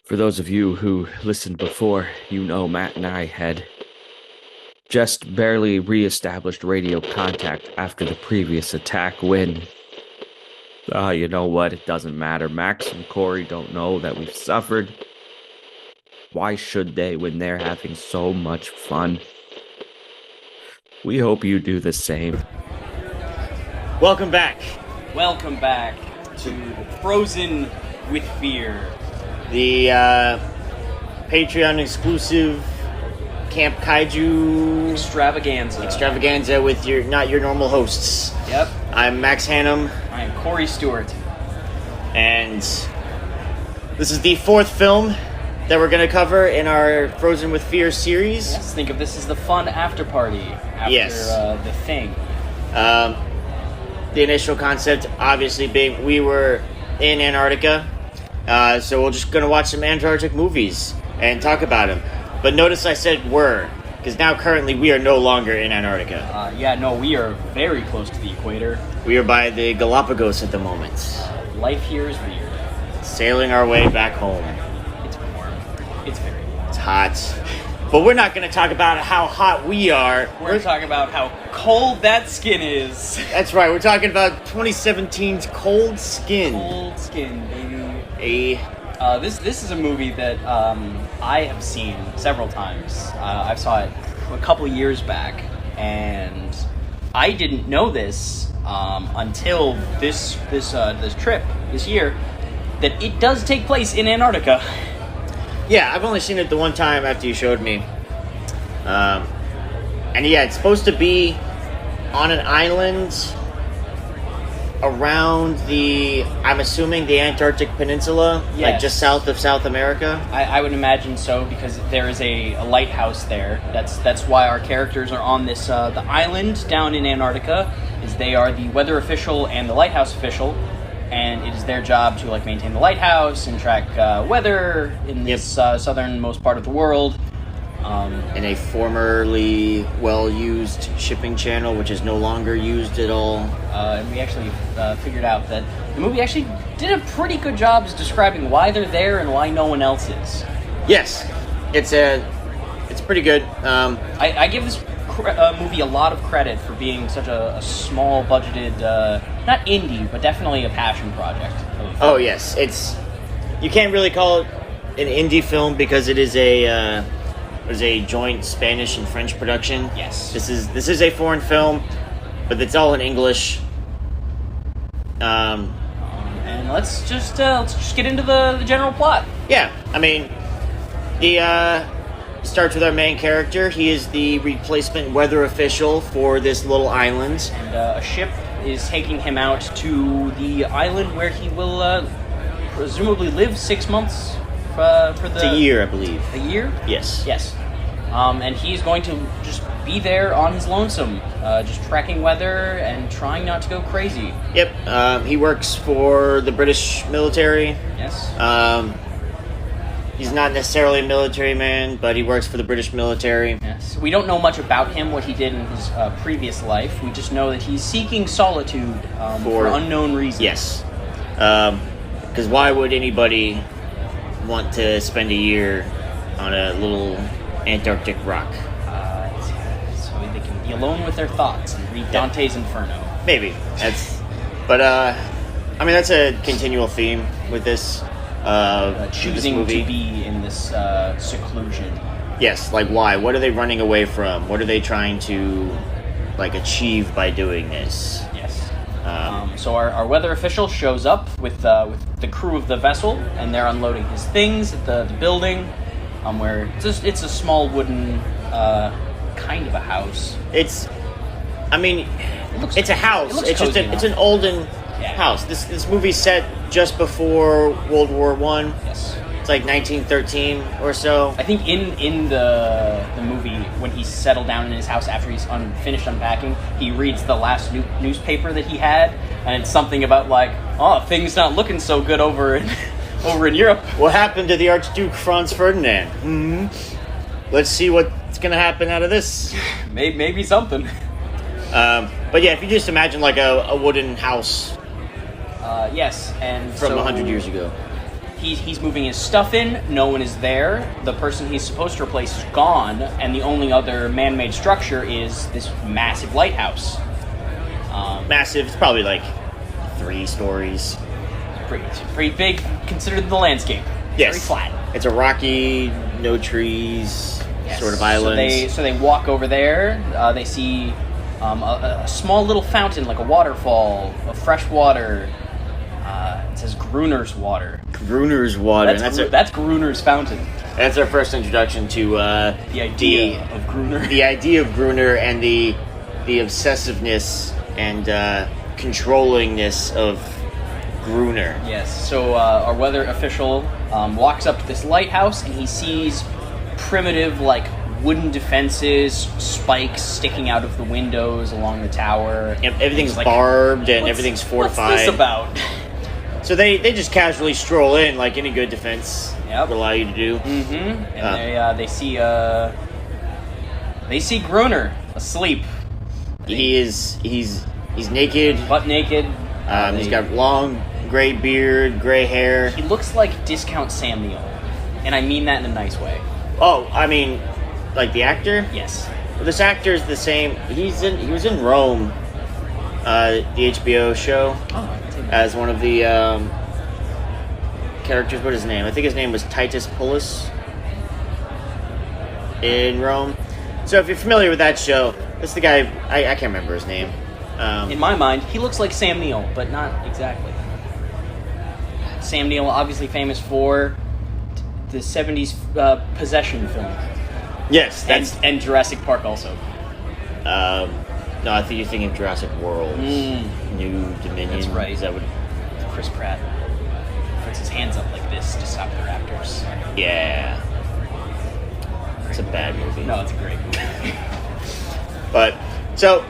For those of you who listened before, you know Matt and I had just barely re-established radio contact after the previous attack when... you know what? It doesn't matter. Max and Cory don't know that we've suffered. Why should they when they're having so much fun? We hope you do the same. Welcome back. Welcome back to Frozen with Fear. The Patreon exclusive Camp Kaiju extravaganza with not your normal hosts. Yep. I'm Max Hannam. I am Cory Stewart. And this is the 4th film that we're going to cover in our Frozen with Fear series. Yes, think of this as the fun after party after the thing. The initial concept obviously being we were in Antarctica, so we're just going to watch some Antarctic movies and talk about them. But notice I said were, because now currently we are no longer in Antarctica. We are very close to the equator. We are by the Galapagos at the moment. Life here is weird. Sailing our way back home. It's warm. It's very warm. It's hot. But we're not going to talk about how hot we are. We're talking about how cold that skin is. That's right. We're talking about 2017's Cold Skin. Cold Skin, baby. This is a movie that I have seen several times. I saw it a couple years back, and I didn't know this until this trip this year, that it does take place in Antarctica. Yeah, I've only seen it the one time after you showed me. And yeah, it's supposed to be on an island around I'm assuming the Antarctic Peninsula, Yes. like just south of South America. I would imagine so, because there is a lighthouse there. That's why our characters are on this the island down in Antarctica. Is they are the weather official and the lighthouse official, and it is their job to like maintain the lighthouse and track weather in this southernmost part of the world. In a formerly well-used shipping channel, which is no longer used at all. And we actually figured out that the movie actually did a pretty good job describing why they're there and why no one else is. Yes, it's pretty good. I give this movie a lot of credit for being such a small-budgeted, not indie, but definitely a passion project. Oh yes, you can't really call it an indie film because it is a joint Spanish and French production. Yes. This is a foreign film, but it's all in English. And let's just get into the general plot. Yeah, I mean, starts with our main character. He is the replacement weather official for this little island. And a ship is taking him out to the island where he will presumably live 6 months It's a year, I believe. A year? Yes. Yes. And he's going to just be there on his lonesome, just tracking weather and trying not to go crazy. Yep. He works for the British military. Yes. He's not necessarily a military man, but he works for the British military. Yes. We don't know much about him, what he did in his previous life. We just know that he's seeking solitude for unknown reasons. Yes. Because why would anybody want to spend a year on a little Antarctic rock? So they can be alone with their thoughts and read Dante's Inferno. Maybe. But that's a continual theme with this. Choosing this movie. to be in this seclusion. Yes, like why? What are they running away from? What are they trying to achieve by doing this? Yes. So our weather official shows up with the crew of the vessel, and they're unloading his things at the building, where it's a small wooden kind of a house. It's a house. It looks it's just cozy it's an olden house. This movie's set just before World War I. Yes. It's like 1913 or so. I think in the movie, when he's settled down in his house after he's finished unpacking, he reads the last newspaper that he had, and it's something about things not looking so good over in Europe. What happened to the Archduke Franz Ferdinand? Mm-hmm. Let's see what's gonna happen out of this. Maybe something. But yeah, if you just imagine a wooden house. Yes, and from 100 years ago. He's moving his stuff in. No one is there. The person he's supposed to replace is gone, and the only other man-made structure is this massive lighthouse. Massive. It's probably 3 stories. Pretty big, considered the landscape. Yes. Very flat. It's a rocky, no trees sort of island. So they walk over there. They see a small little fountain, like a waterfall of fresh water. It says Gruner's water. Gruner's water. That's Gruner's fountain. That's our first introduction to the idea of Gruner. The idea of Gruner and the obsessiveness and controllingness of Gruner. Yes. So our weather official walks up to this lighthouse, and he sees primitive, wooden defenses, spikes sticking out of the windows along the tower. Yep, everything's barbed and everything's fortified. What's this about? So they just casually stroll in like any good defense would allow you to do. Mm-hmm. And they see Gruner asleep. He's naked, butt naked. He's got long gray beard, gray hair. He looks like Discount Samuel, and I mean that in a nice way. Oh, I mean, like the actor? Yes. Well, this actor's the same. He was in Rome, the HBO show, as one of the characters. What is his name? I think his name was Titus Pullus in Rome. So if you're familiar with that show, that's the guy, I can't remember his name. In my mind, he looks like Sam Neill, but not exactly. Sam Neill, obviously famous for the 70s Possession film. Yes, that's... And Jurassic Park also. No, I think you're thinking of Jurassic World. New Dominion. That's right. Is that what... Chris Pratt puts his hands up like this to stop the raptors. Yeah. It's a bad movie. No, it's a great movie. But, so,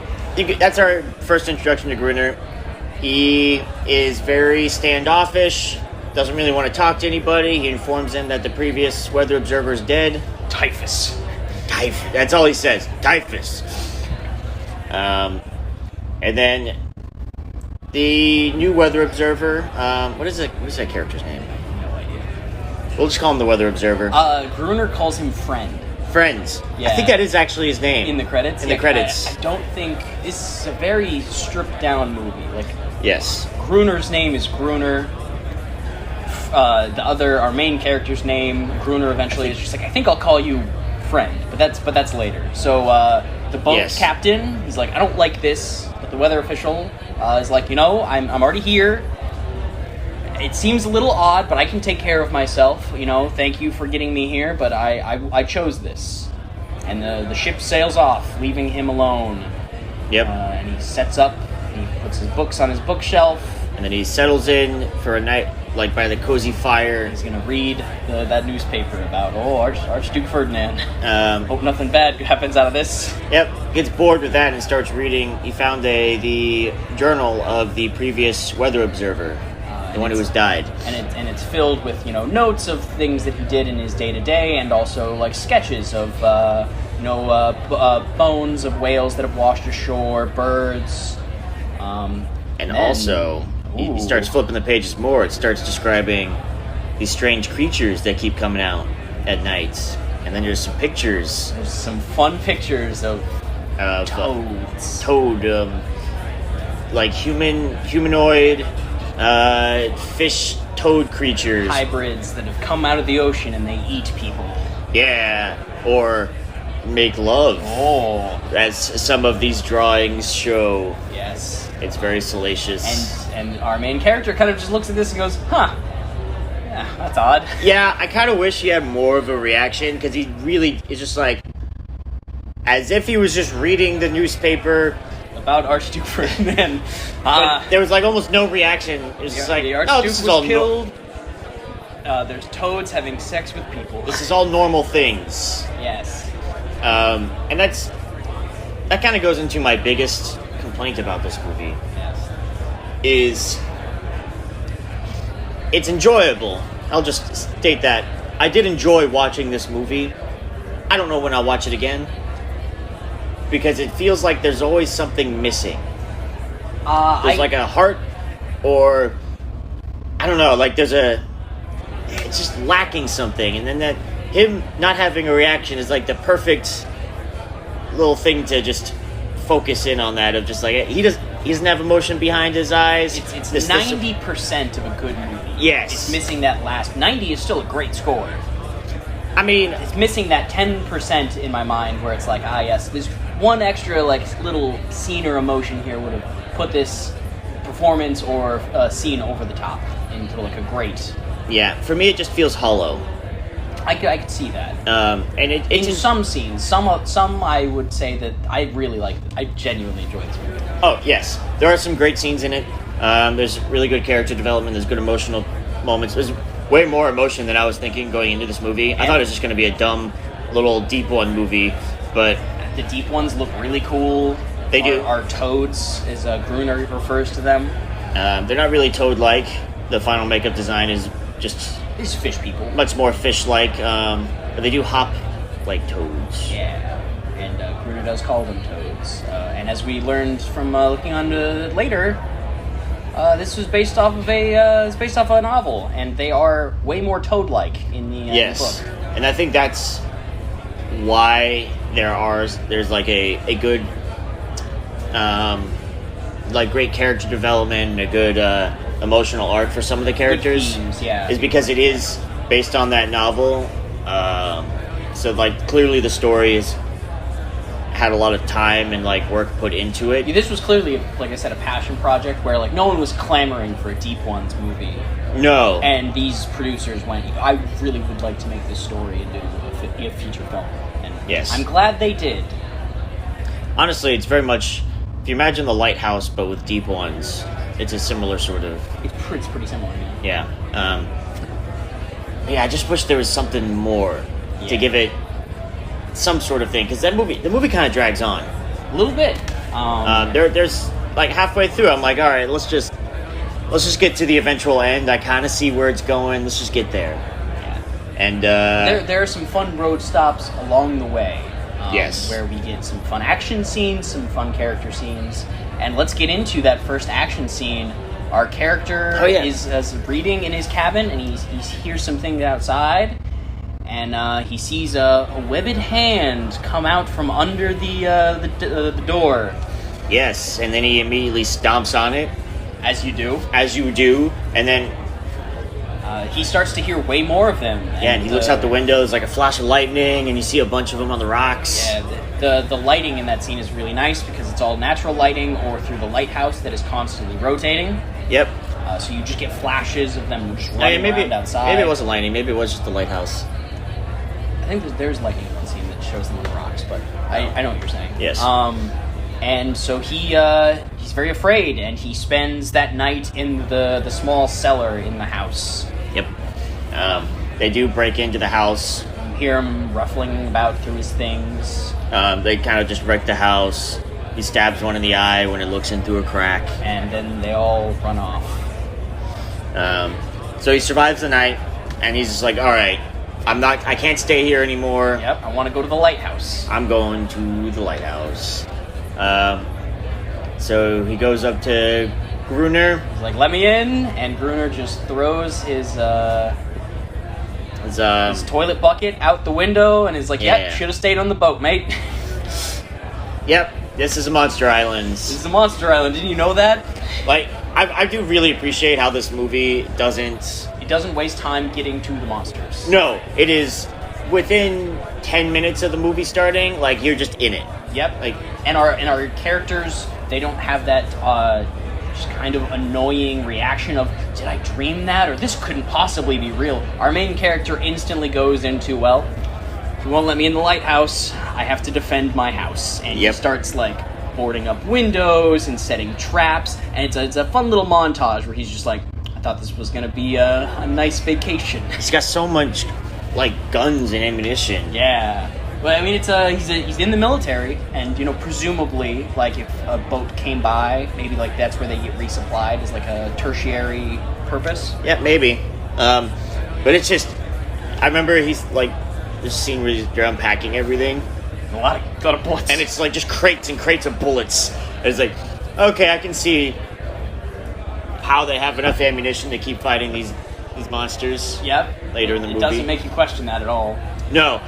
that's our first introduction to Gruner. He is very standoffish, doesn't really want to talk to anybody. He informs them that the previous weather observer is dead. Typhus. That's all he says. Typhus. And then the new weather observer, what is that character's name? No idea. We'll just call him the weather observer. Gruner calls him Friend. Friends. Yeah. I think that is actually his name. In the credits? In the credits. I don't think... This is a very stripped down movie. Like, yes. Gruner's name is Gruner. Our main character's name, Gruner, eventually is just like, I think I'll call you Friend. But that's later. So, the boat captain, he's like, I don't like this. But the weather official is like, I'm already here. It seems a little odd, but I can take care of myself. Thank you for getting me here, but I chose this. And the ship sails off, leaving him alone. Yep. And he sets up, he puts his books on his bookshelf. And then he settles in for a night, like by the cozy fire. He's going to read that newspaper about, Archduke Ferdinand. Hope nothing bad happens out of this. Yep, gets bored with that and starts reading. He found the journal of the previous weather observer. The one who has died. And it's filled with, notes of things that he did in his day-to-day, and also, like, sketches of, bones of whales that have washed ashore, birds. And also, he starts flipping the pages more. It starts describing these strange creatures that keep coming out at night. And then there's some pictures. There's some fun pictures of toads. Like humanoid... fish toad creatures. Hybrids that have come out of the ocean and they eat people. Yeah, or make love. Oh. As some of these drawings show. Yes. It's very salacious. And our main character kind of just looks at this and goes, huh. Yeah, that's odd. Yeah, I kind of wish he had more of a reaction, because he really is just like, as if he was just reading the newspaper about Archduke Ferdinand. But there was like almost no reaction. It was just like, the Archduke this is was all killed. There's toads having sex with people. This is all normal things. Yes. And that kind of goes into my biggest complaint about this movie. Yes. Is it's enjoyable. I'll just state that. I did enjoy watching this movie. I don't know when I'll watch it again. Because it feels like there's always something missing. There's like a heart, or I don't know, like it's just lacking something. And then him not having a reaction is like the perfect little thing to just focus in on that, of just like, he doesn't have emotion behind his eyes. It's 90% of a good movie. Yes. It's missing that last 90 is still a great score. I mean, it's missing that 10% in my mind where it's like, yes, this one extra like little scene or emotion here would have put this performance or scene over the top into like a great. Yeah, for me it just feels hollow. I could see that. And in some scenes, some I would say that I really like. I genuinely enjoy this movie. Oh yes, there are some great scenes in it. There's really good character development. There's good emotional moments. There's way more emotion than I was thinking going into this movie. I thought it was just going to be a dumb, little deep one movie, but the deep ones look really cool. They do. Our toads, as Gruner refers to them. They're not really toad-like. The final makeup design is just these fish people, much more fish-like. But they do hop like toads. Yeah, and Gruner does call them toads. And as we learned from looking on later, this was based off of a novel, and they are way more toad-like in the book. And I think that's why there's like a good like great character development and a good emotional arc for some of the characters. Themes, yeah. Is because it is based on that novel. So like clearly the story is had a lot of time and like work put into it. This was clearly, like I said, a passion project where like no one was clamoring for a Deep Ones movie. No. And these producers went, I really would like to make this story into a feature film. And yes. I'm glad they did. Honestly, it's very much, if you imagine The Lighthouse but with Deep Ones, it's a similar sort of... It's pretty similar, yeah. Yeah, I just wish there was something more to give it some sort of thing, because the movie kind of drags on. A little bit. There's like halfway through, I'm like, all right, let's just get to the eventual end. I kind of see where it's going. Let's just get there. Yeah. And there are some fun road stops along the way. Yes. Where we get some fun action scenes, some fun character scenes, and let's get into that first action scene. Our character is reading in his cabin, and he hears something outside, and he sees a webbed hand come out from under the door. Yes, and then he immediately stomps on it. As you do. And then... he starts to hear way more of them. Yeah, and he looks out the window, there's like a flash of lightning, and you see a bunch of them on the rocks. Yeah, the lighting in that scene is really nice, because it's all natural lighting, or through the lighthouse that is constantly rotating. Yep. So you just get flashes of them just running around outside. Maybe it wasn't lightning, maybe it was just the lighthouse. I think there's lightning in the scene that shows them on the rocks, but I know what you're saying. Yes. And so he's very afraid, and he spends that night in the small cellar in the house. Yep. They do break into the house. You hear him ruffling about through his things. They kind of just wreck the house. He stabs one in the eye when it looks in through a crack. And then they all run off. So he survives the night, and he's just like, all right, I can't stay here anymore. Yep, I want to go to the lighthouse. I'm going to the lighthouse. So he goes up to Gruner. He's like, let me in, and Gruner just throws his toilet bucket out the window, and is like, yep, should have stayed on the boat, mate. Yep, this is a monster island. This is a monster island, didn't you know that? Like, I do really appreciate how this movie doesn't... It doesn't waste time getting to the monsters. No, it is within 10 minutes of the movie starting, like, you're just in it. Yep. Like, and our characters, they don't have that just kind of annoying reaction of, did I dream that? Or this couldn't possibly be real. Our main character instantly goes into, well, if you won't let me in the lighthouse, I have to defend my house. And he starts, like, boarding up windows and setting traps. And it's a fun little montage where he's just like, I thought this was going to be a nice vacation. He's got so much, like, guns and ammunition. Yeah. Well, I mean, he's in the military, and, you know, presumably, like, if a boat came by, maybe, like, that's where they get resupplied as, like, a tertiary purpose. Yeah, maybe. But it's just, I remember he's, like, this scene where they're unpacking everything. A lot of bullets. And it's, like, just crates and crates of bullets. And it's like, okay, I can see how they have enough ammunition to keep fighting these monsters. Yep. Later in the movie. It doesn't make you question that at all. No.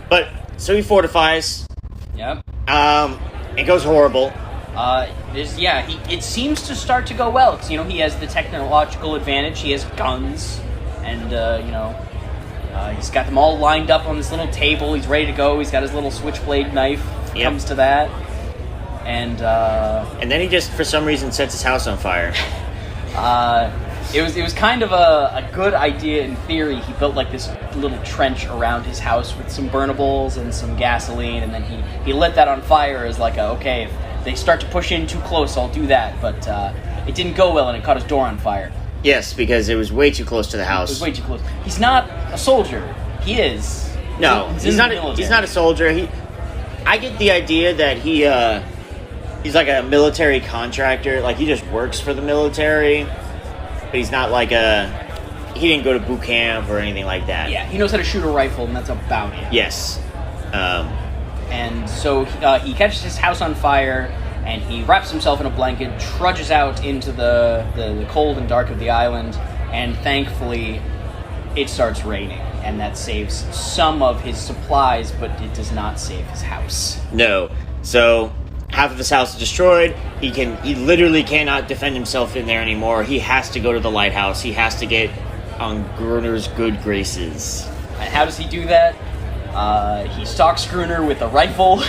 But, so he fortifies. Yep. It goes horrible. It seems to start to go well, because, you know, he has the technological advantage, he has guns, and, he's got them all lined up on this little table, he's ready to go, he's got his little switchblade knife, comes to that, and then he just, for some reason, sets his house on fire. It was kind of a good idea in theory. He built like this little trench around his house with some burnables and some gasoline, and then he lit that on fire as like okay, if they start to push in too close, I'll do that. But it didn't go well, and it caught his door on fire. Yes, because it was way too close to the house. It was way too close. He's not a soldier. He is. No, he's not a soldier. I get the idea that he's like a military contractor. Like, he just works for the military. But he's not like he didn't go to boot camp or anything like that. Yeah, he knows how to shoot a rifle, and that's about it. Yes. And so he catches his house on fire, and he wraps himself in a blanket, trudges out into the cold and dark of the island, and thankfully it starts raining, and that saves some of his supplies, but it does not save his house. No. So half of his house is destroyed. He literally cannot defend himself in there anymore. He has to go to the lighthouse. He has to get on Gruner's good graces. And how does he do that? He stalks Gruner with a rifle.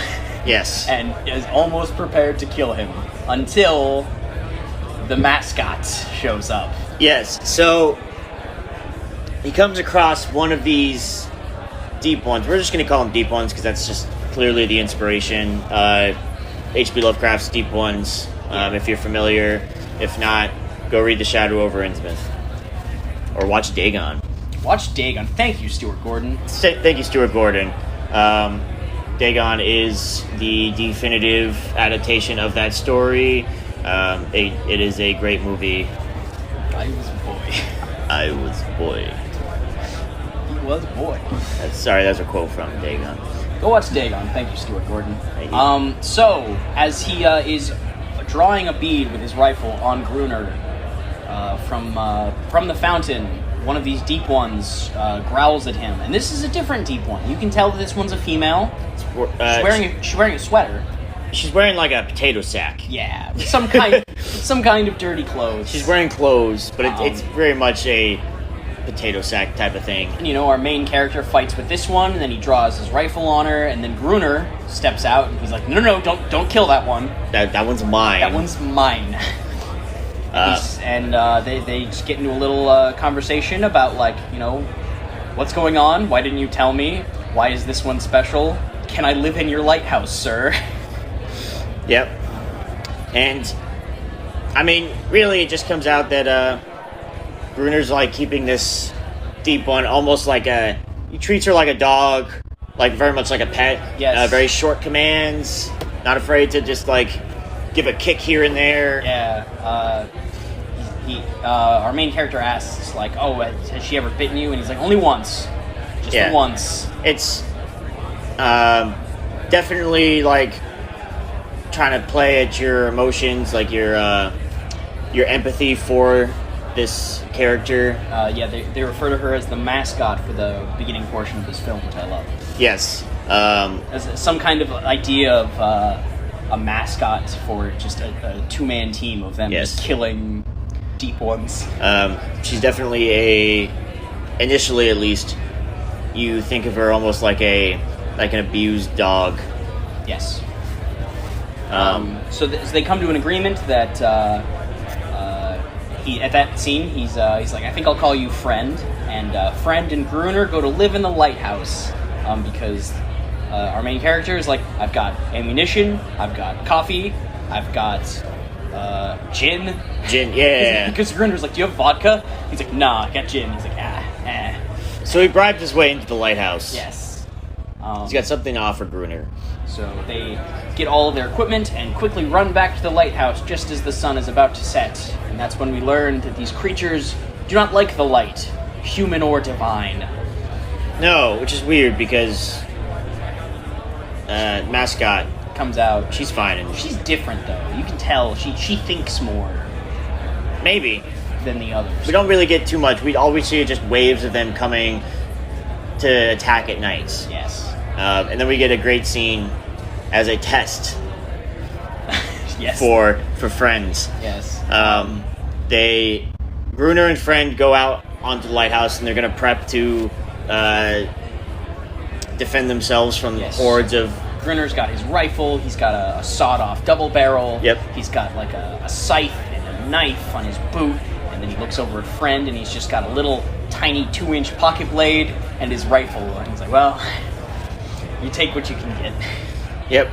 Yes. And is almost prepared to kill him until the mascot shows up. Yes, so he comes across one of these deep ones. We're just going to call them deep ones because that's just clearly the inspiration. H.P. Lovecraft's Deep Ones, if you're familiar. If not, go read The Shadow over Innsmouth. Or watch Dagon. Watch Dagon. Thank you, Stewart Gordon. Thank you, Stewart Gordon. Dagon is the definitive adaptation of that story. It is a great movie. I was boy. I was boy. He was boy. Sorry, that's a quote from Dagon. Go watch Dagon. Thank you, Stewart Gordon. Thank you. So, as he is drawing a bead with his rifle on Gruner from the fountain, one of these deep ones growls at him. And this is a different deep one. You can tell that this one's a female. She's wearing a sweater. She's wearing like a potato sack. Yeah, some kind of dirty clothes. She's wearing clothes, but it's very much a potato sack type of thing. And, our main character fights with this one, and then he draws his rifle on her, and then Gruner steps out, and he's like, no, don't kill that one. That one's mine. That one's mine. They just get into a little conversation about, what's going on? Why didn't you tell me? Why is this one special? Can I live in your lighthouse, sir? Yep. And, really it just comes out that, Gruner's, keeping this deep one almost he treats her like a dog, very much like a pet. Yes. Very short commands, not afraid to just, give a kick here and there. Yeah, our main character asks, has she ever bitten you? And he's like, only once. Just once. It's, definitely, trying to play at your emotions, your empathy for this character. They refer to her as the mascot for the beginning portion of this film, which I love. Yes. As some kind of idea of a mascot for just a two-man team of them just killing deep ones. She's definitely initially at least, you think of her almost like an abused dog. Yes. So they come to an agreement that at that scene he's like, I think I'll call you friend, and friend and Gruner go to live in the lighthouse because our main character is like, I've got ammunition, I've got coffee, I've got gin. Gin, yeah. Because Gruner's like, do you have vodka? He's like, nah, I got gin. He's like, So he bribed his way into the lighthouse. Yes. He's got something to offer Gruner. So they get all of their equipment and quickly run back to the lighthouse just as the sun is about to set. And that's when we learn that these creatures do not like the light, human or divine. No, which is weird because mascot comes out. She's fine. And she's different, though. You can tell she thinks more. Maybe. Than the others. We don't really get too much. We always see just waves of them coming to attack at night. Yes. And then we get a great scene as a test. Yes. For friends. Yes. Gruner and friend go out onto the lighthouse and they're gonna prep to defend themselves from hordes of. Gruner's got his rifle. He's got a sawed-off double barrel. Yep. He's got a scythe and a knife on his boot. And then he looks over at friend and he's just got a little tiny 2-inch pocket blade and his rifle. And he's like, well, you take what you can get. Yep.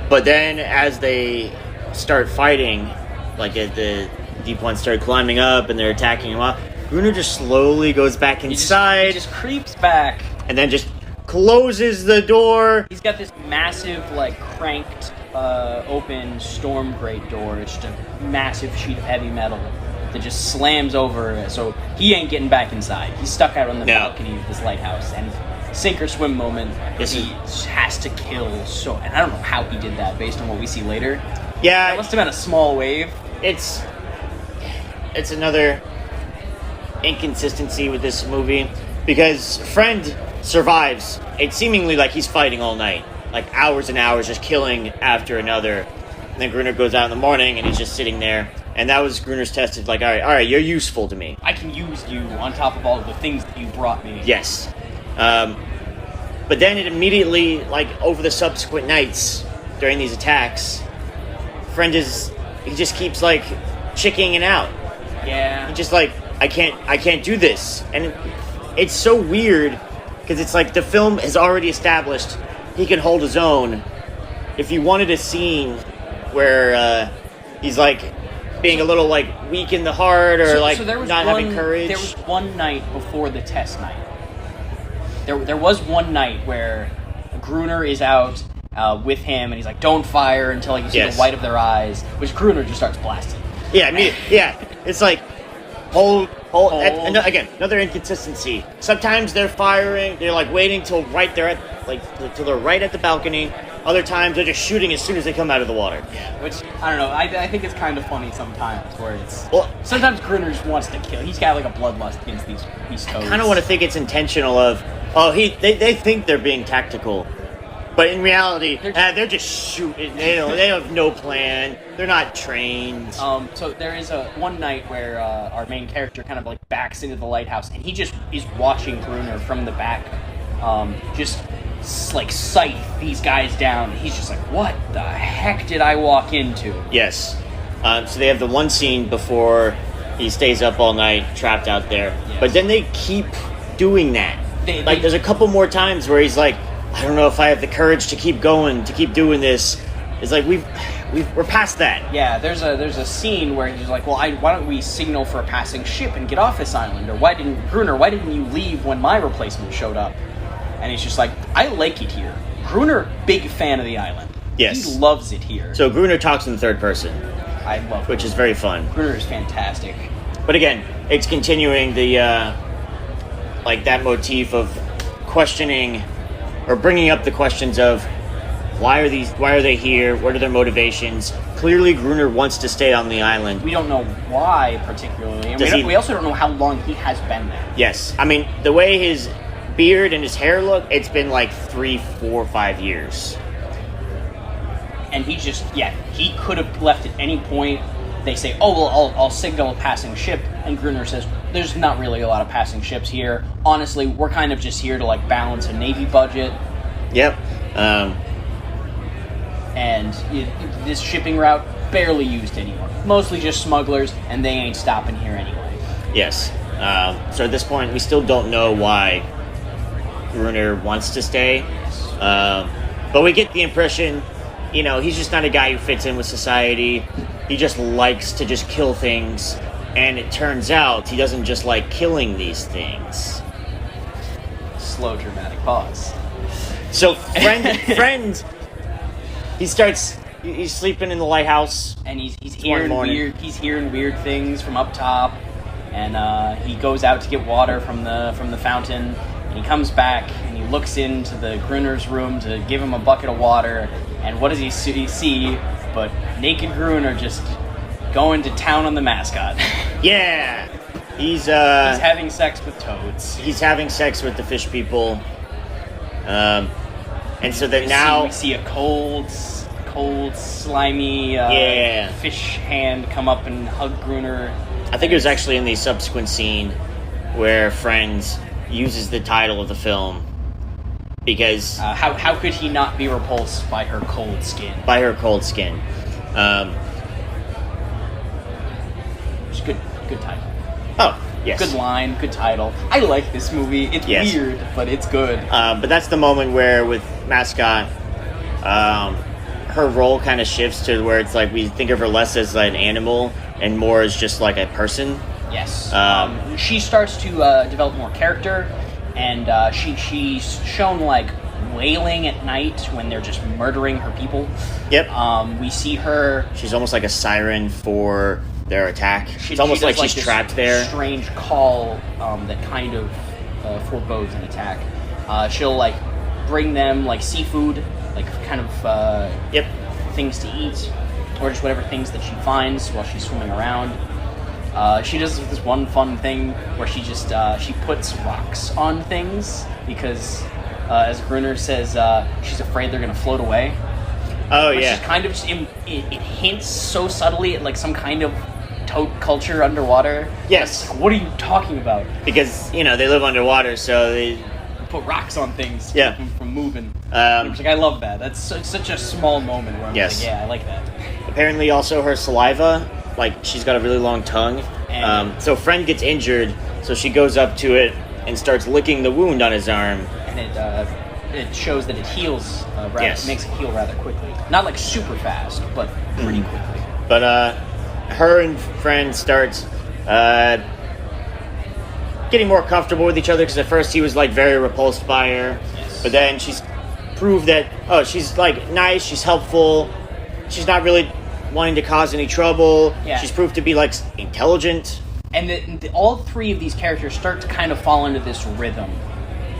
But then as they start fighting, the deep ones start climbing up and they're attacking him up, Gruner just slowly goes back inside. He just creeps back. And then just closes the door. He's got this massive, cranked, open storm grate door. It's just a massive sheet of heavy metal that just slams over. So he ain't getting back inside. He's stuck out on the balcony of this lighthouse. And sink or swim moment, he has to kill. And I don't know how he did that based on what we see later. Yeah. It must have been a small wave. It's another inconsistency with this movie because friend survives. It's seemingly like he's fighting all night, hours and hours, just killing after another. And then Gruner goes out in the morning and he's just sitting there. And that was Gruner's test. All right, you're useful to me. I can use you on top of all of the things that you brought me. Yes. But then it immediately, like, over the subsequent nights during these attacks, he just keeps, like, chickening out. Yeah. He's just like, I can't do this. And it's so weird, because it's like the film has already established he can hold his own. If you wanted a scene where he's, like, being a little, like, weak in the heart or, having courage. There was one night before the test night. There was one night where Gruner is out with him, and he's like, don't fire until you see the white of their eyes, which Gruner just starts blasting. Yeah, it's like, hold. Again, another inconsistency. Sometimes they're firing, they're like waiting till they're right at the balcony. Other times they're just shooting as soon as they come out of the water. Yeah, which, I don't know, I think it's kind of funny sometimes, where sometimes Gruner just wants to kill. He's got like a bloodlust against these toads. I kind of want to think it's intentional they think they're being tactical. But in reality, they're just shooting. They have no plan. They're not trained. So there is one night where our main character kind of like backs into the lighthouse, and he just is watching Gruner from the back, just like scythe these guys down. And he's just like, what the heck did I walk into? Yes. So they have the one scene before he stays up all night, trapped out there. Yes. But then they keep doing that. There's a couple more times where he's like, I don't know if I have the courage to keep going, to keep doing this. It's like we're past that. Yeah, there's a scene where he's like, well, why don't we signal for a passing ship and get off this island? Or why didn't you leave when my replacement showed up? And he's just like, I like it here. Gruner, big fan of the island. Yes. He loves it here. So Gruner talks in the third person. I love it. Which is very fun. Gruner is fantastic. But again, it's continuing the that motif of questioning or bringing up the questions of why are they here? What are their motivations? Clearly, Gruner wants to stay on the island. We don't know why particularly, and we also don't know how long he has been there. Yes, I mean the way his beard and his hair look, it's been like 3, 4, 5 years. And he could have left at any point. They say, oh, well, I'll signal a passing ship. And Gruner says, there's not really a lot of passing ships here. Honestly, we're kind of just here to, like, balance a Navy budget. Yep. And this shipping route, barely used anymore. Mostly just smugglers, and they ain't stopping here anyway. Yes. So at this point, we still don't know why Gruner wants to stay. But we get the impression, he's just not a guy who fits in with society. He just likes to just kill things, and it turns out he doesn't just like killing these things. Slow dramatic pause. So friend, he's sleeping in the lighthouse, and he's hearing weird things from up top, and he goes out to get water from the fountain, and he comes back and he looks into the Gruner's room to give him a bucket of water, and what does he see? But naked Gruner just going to town on the mascot. Yeah. He's having sex with toads. He's having sex with the fish people. And so that now we see a cold, slimy fish hand come up and hug Gruner. I think it was actually in the subsequent scene where Friends uses the title of the film. Because how could he not be repulsed by her cold skin? By her cold skin. It's good title. Oh, yes. Good line, good title. I like this movie. It's weird, but it's good. But that's the moment where with Mascot, her role kind of shifts to where it's like we think of her less as an animal and more as just like a person. Yes. She starts to develop more character. And she's shown, like, wailing at night when they're just murdering her people. Yep. We see her... She's almost like a siren for their attack. It's almost like she's trapped there. Strange call that kind of forebodes an attack. She'll, like, bring them, like, seafood, like, kind of things to eat, or just whatever things that she finds while she's swimming around. She does this one fun thing where she just she puts rocks on things because, as Gruner says, she's afraid they're gonna float away. Oh, which yeah. Is kind of just it hints so subtly at like some kind of toad culture underwater. Yes. Like, what are you talking about? Because they live underwater, so they put rocks on things to Yeah. keep them from moving. It's like, I love that. That's such a small moment where I'm Yes. like, yeah, I like that. Apparently, also her saliva, like she's got a really long tongue. And- So friend gets injured, so she goes up to it and starts licking the wound on his arm. And it shows that it heals. Yes. Makes it heal rather quickly. Not like super fast, but pretty quickly. But her and friend start getting more comfortable with each other, because at first he was like very repulsed by her. Yes. But then she's proved that she's like nice, she's helpful, she's not really wanting to cause any trouble. Yeah. She's proved to be like intelligent. And all three of these characters start to kind of fall into this rhythm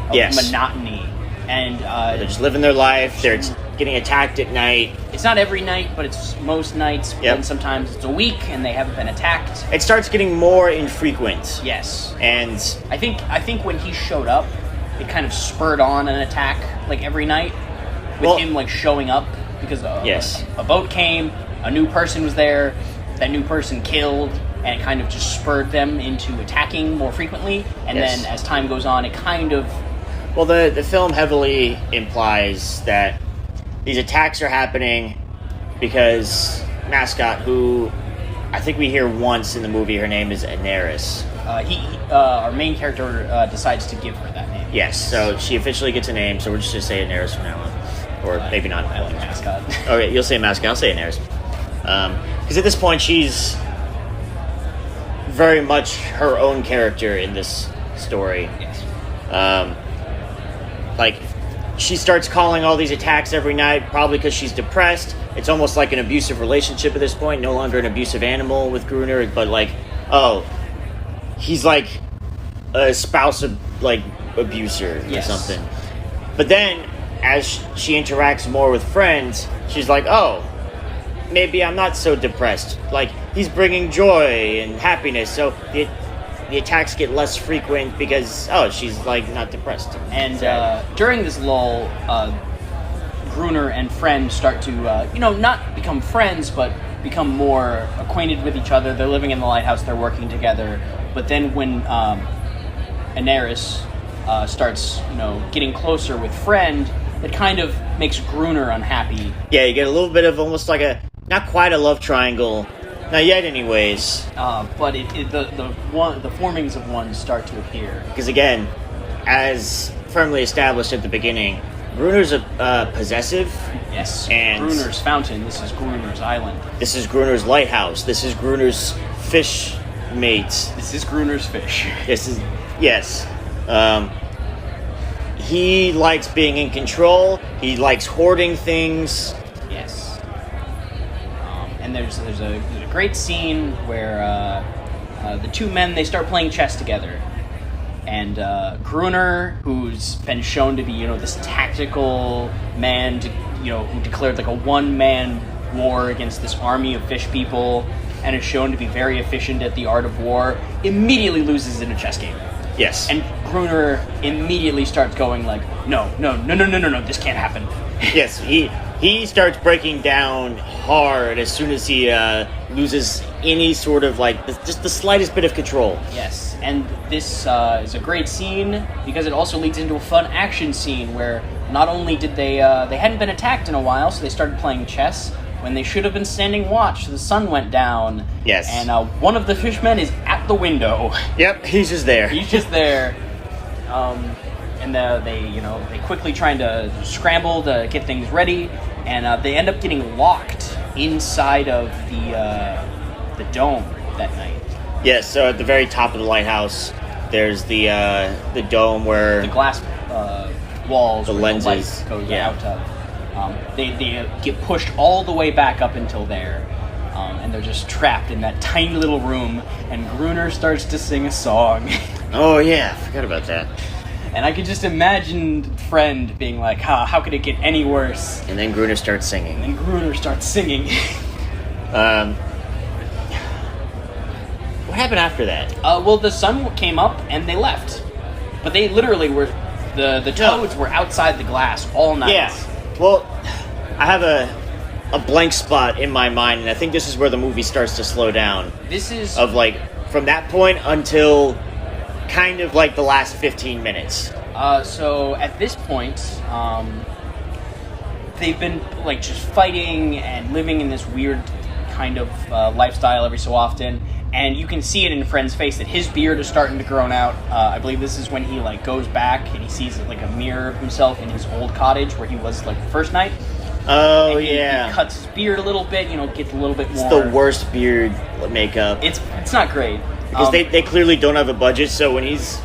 of Yes. monotony. And They're just living their life. They're getting attacked at night. it's not every night, but it's most nights. Yep. And sometimes it's a week and they haven't been attacked. It starts getting more infrequent. Yes. And I think when he showed up, it kind of spurred on an attack like every night with him like showing up because Yes. a boat came, a new person was there, that new person killed, and it kind of just spurred them into attacking more frequently. And Yes. then as time goes on, it kind of well, the film heavily implies that these attacks are happening because Mascot, who I think we hear once in the movie, her name is Daenerys. our main character decides to give her that name. Yes, so she officially gets a name, so we're just going to say Daenerys from now on. Or maybe not. I like Mascot. Okay, you'll say Mascot, I'll say Daenerys. Because at this point, she's very much her own character in this story. Yes. Like, she starts calling all these attacks every night, probably because she's depressed. It's almost like an abusive relationship at this point, no longer an abusive animal with Gruner, but like, he's like a spouse abuser or Yes. something. But then, as she interacts more with friends, she's like, maybe I'm not so depressed. Like, he's bringing joy and happiness, so the attacks get less frequent because, she's, like, not depressed. And during this lull, Gruner and Friend start to, not become friends, but become more acquainted with each other. They're living in the lighthouse, they're working together. But then when Daenerys starts, getting closer with Friend, it kind of makes Gruner unhappy. Yeah, you get a little bit of almost like not quite a love triangle. Not yet, anyways. But the formings of one start to appear. Because again, as firmly established at the beginning, Gruner's possessive. Yes. And Gruner's fountain. This is Gruner's island. This is Gruner's lighthouse. This is Gruner's fish mates. This is Gruner's fish. Yes. He likes being in control. He likes hoarding things. Yes. And there's a great scene where the two men, they start playing chess together. And Gruner, who's been shown to be, this tactical man, who declared like a one-man war against this army of fish people, and is shown to be very efficient at the art of war, immediately loses in a chess game. Yes. And Gruner immediately starts going like, no, this can't happen. Yes, he starts breaking down hard as soon as he loses any sort of just the slightest bit of control. Yes, and this is a great scene because it also leads into a fun action scene where not only did they hadn't been attacked in a while, so they started playing chess when they should have been standing watch. The sun went down. Yes. And one of the fishmen is at the window. Yep, he's just there. He's just there. And they quickly trying to scramble to get things ready, and they end up getting locked inside of the dome that night. Yes, so at the very top of the lighthouse, there's the dome where the glass walls, the where lenses the light goes out of. They get pushed all the way back up until there, and they're just trapped in that tiny little room. And Gruner starts to sing a song. Oh yeah, I forgot about that. And I could just imagine Friend being like, how could it get any worse? And then Gruner starts singing. And Gruner starts singing. What happened after that? Well, the sun came up and they left. But they literally were... The toads were outside the glass all night. Yeah. Well, I have a blank spot in my mind, and I think this is where the movie starts to slow down. This is... from that point until kind of like the last 15 minutes. So at this point, they've been like just fighting and living in this weird kind of lifestyle every so often. And you can see it in Friend's face that his beard is starting to grow out. I believe this is when he like goes back and he sees like a mirror of himself in his old cottage where he was like the first night. Oh, and he yeah. cuts his beard a little bit, gets a little bit more. It's the worst beard makeup. It's not great. Because they clearly don't have a budget, so when he's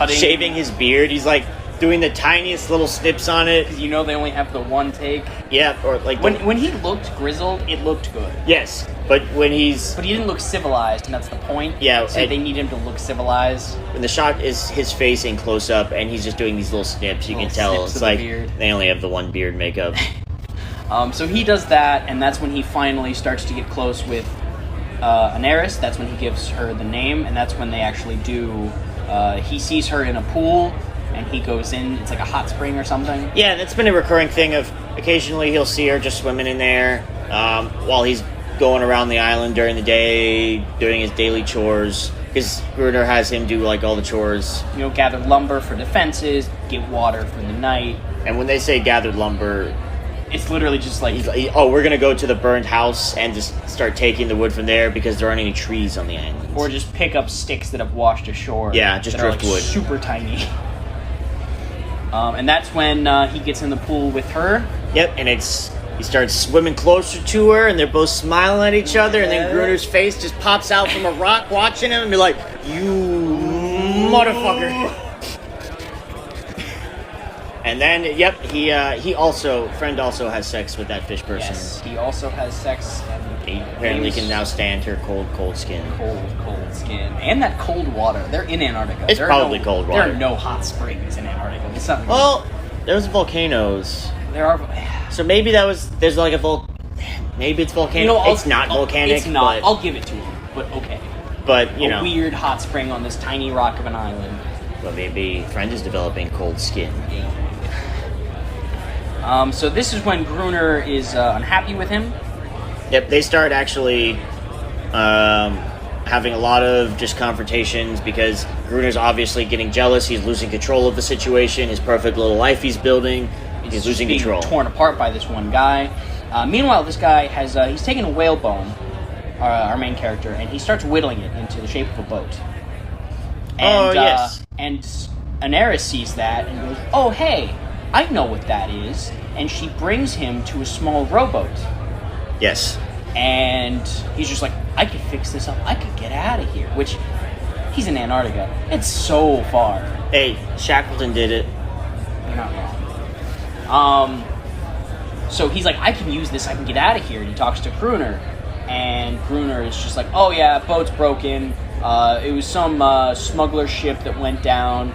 shaving his beard, he's like doing the tiniest little snips on it. Because they only have the one take. Yeah, or like... When he looked grizzled, it looked good. Yes, but when he's... But he didn't look civilized, and that's the point. Yeah. So they need him to look civilized. When the shot is his face in close-up, and he's just doing these little snips, you can tell it's like they only have the one beard makeup. So he does that, and that's when he finally starts to get close with Anaris. That's when he gives her the name, and that's when they actually do... he sees her in a pool, and he goes in. It's like a hot spring or something. Yeah, that's been a recurring thing of occasionally he'll see her just swimming in there while he's going around the island during the day, doing his daily chores. Because Gruner has him do like all the chores. Gather lumber for defenses, get water for the night. And when they say gathered lumber... It's literally just like... we're going to go to the burned house and just start taking the wood from there because there aren't any trees on the island. Or just pick up sticks that have washed ashore. Yeah, just driftwood. Super tiny. And that's when he gets in the pool with her. Yep, and he starts swimming closer to her, and they're both smiling at each other, and then Gruner's face just pops out from a rock watching him and be like, "You motherfucker." And then, Friend also has sex with that fish person. Yes, he also has sex. And he apparently can now stand her cold skin. Cold skin. And that cold water. They're in Antarctica. It's probably cold water. There are no hot springs in Antarctica. Well, there's volcanoes. There are... So maybe there's like a maybe it's volcanic. It's not volcanic. It's not. But, I'll give it to him, but okay. But, a weird hot spring on this tiny rock of an island. Well, maybe Friend is developing cold skin. So this is when Gruner is unhappy with him. Yep, they start actually having a lot of just confrontations because Gruner's obviously getting jealous. He's losing control of the situation. His perfect little life he's building. He's losing being control. Torn apart by this one guy. Meanwhile, this guy has he's taken a whale bone, our main character, and he starts whittling it into the shape of a boat. And, yes. And Anaris sees that and goes, "Oh, hey, I know what that is." And she brings him to a small rowboat. Yes. And he's just like, "I could fix this up. I could get out of here." Which, he's in Antarctica. It's so far. Hey, Shackleton did it. You're not wrong. So he's like, "I can use this. I can get out of here." And he talks to Gruner. And Gruner is just like, "Oh yeah, boat's broken. It was some smuggler ship that went down.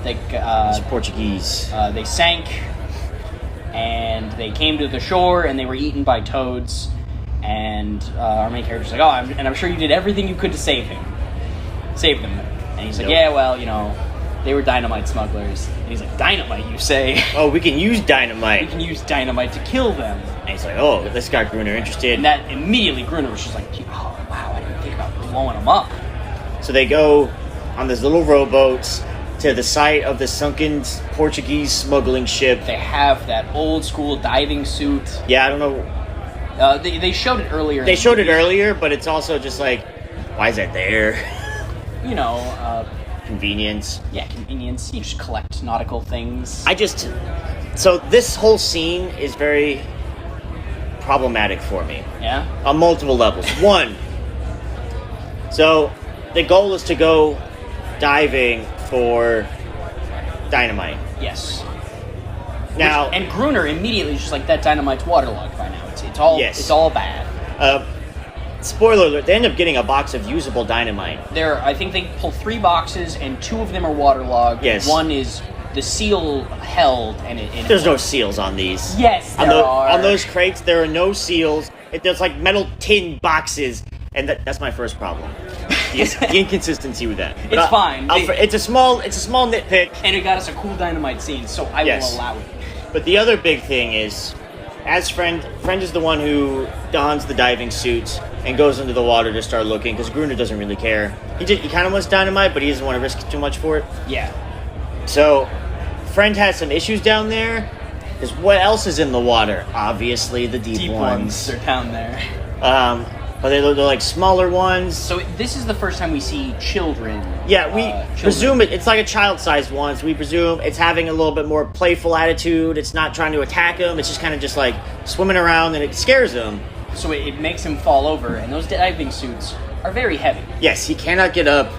It's Portuguese. They sank, and they came to the shore, and they were eaten by toads." And our main character's like, "Oh, I'm sure you did everything you could to save them." And he's like, Nope. "Yeah, well, they were dynamite smugglers." And he's like, "Dynamite, you say?" "Oh, we can use dynamite. We can use dynamite to kill them." And he's like, "Oh, this got Gruner interested." And that immediately Gruner was just like, "Oh, wow, I didn't think about blowing them up." So they go on these little rowboats to the site of the sunken Portuguese smuggling ship. They have that old school diving suit. Yeah, I don't know. They showed it earlier. They showed it earlier, but it's also just like, why is that there? Convenience. Yeah, convenience. You just collect nautical things. So this whole scene is very problematic for me. Yeah? On multiple levels. One, so the goal is to go diving for dynamite. Yes. Now, and Gruner immediately is just like, that dynamite's waterlogged by now. It's all bad. Spoiler alert, they end up getting a box of usable dynamite. I think they pull 3 boxes, and 2 of them are waterlogged. Yes. One is the seal held, and there's no seals on these. Yes, there are. On those crates, there are no seals. There's like metal tin boxes, and that's my first problem. The inconsistency with that. It's fine. It's a small nitpick. And it got us a cool dynamite scene, so I will allow it. But the other big thing is, as Friend is the one who dons the diving suits and goes into the water to start looking, because Gruner doesn't really care. He kind of wants dynamite, but he doesn't want to risk too much for it. Yeah. So, friend has some issues down there. Because what else is in the water? Obviously, the deep ones. They're down there. But they're like smaller ones. So this is the first time we see children. Yeah, we presume it's like a child-sized one. So we presume it's having a little bit more playful attitude. It's not trying to attack them. It's just kind of just like swimming around, and it scares them. So it makes him fall over, and those diving suits are very heavy. Yes, he cannot get up,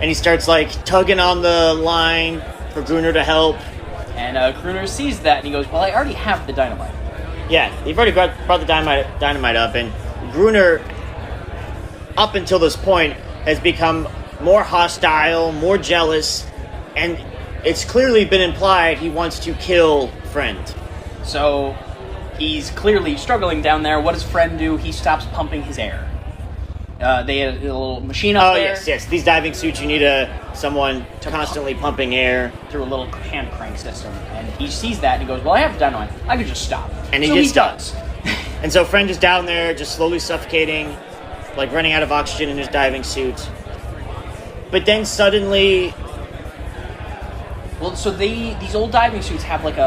and he starts like tugging on the line for Gruner to help. And Gruner sees that, and he goes, "Well, I already have the dynamite." Yeah, they've already brought the dynamite up, and Gruner, up until this point, has become more hostile, more jealous, and it's clearly been implied he wants to kill Friend. So he's clearly struggling down there. What does Friend do? He stops pumping his air. They had a little machine up there. Oh, yes. These diving suits, you need someone constantly pumping air. Through a little hand crank system. And he sees that and he goes, "Well, I have the dynamite. I could just stop." And so he does. And so Friend is down there, just slowly suffocating, like running out of oxygen in his diving suit. But then suddenly... Well, so these old diving suits have like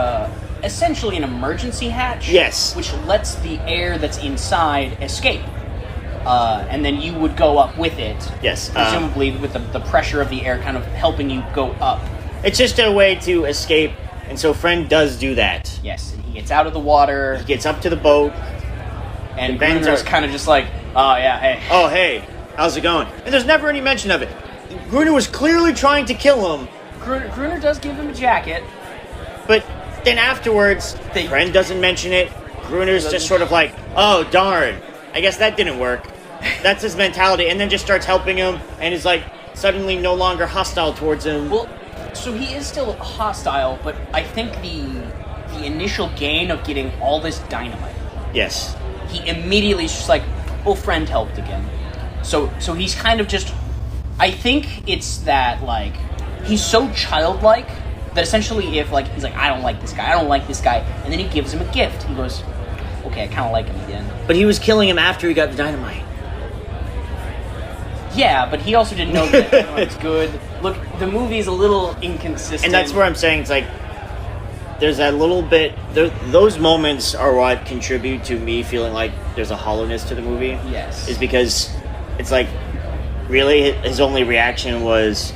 essentially an emergency hatch. Yes. Which lets the air that's inside escape. And then you would go up with it. Yes. Presumably with the pressure of the air kind of helping you go up. It's just a way to escape, and so Friend does do that. Yes, and he gets out of the water. He gets up to the boat. And Gruner's kind of just like, "Oh, yeah, hey." "Oh, hey, how's it going?" And there's never any mention of it. Gruner was clearly trying to kill him. Gruner does give him a jacket. But then afterwards, Friend doesn't mention it. Gruner's just sort of like, "Oh, darn. I guess that didn't work." That's his mentality. And then just starts helping him, and is like suddenly no longer hostile towards him. Well, so he is still hostile, but I think the initial gain of getting all this dynamite. Yes. He immediately is just like, "Oh, Friend helped again." So he's kind of just... I think it's that, like, he's so childlike that essentially if, like, he's like, "I don't like this guy, I don't like this guy," and then he gives him a gift, he goes, "Okay, I kind of like him again." But he was killing him after he got the dynamite. Yeah, but he also didn't know that dynamite's good. Look, the movie's a little inconsistent. And that's where I'm saying, it's like, there's that little bit... Those moments are what contribute to me feeling like there's a hollowness to the movie. Yes. Is because it's like, really, his only reaction was,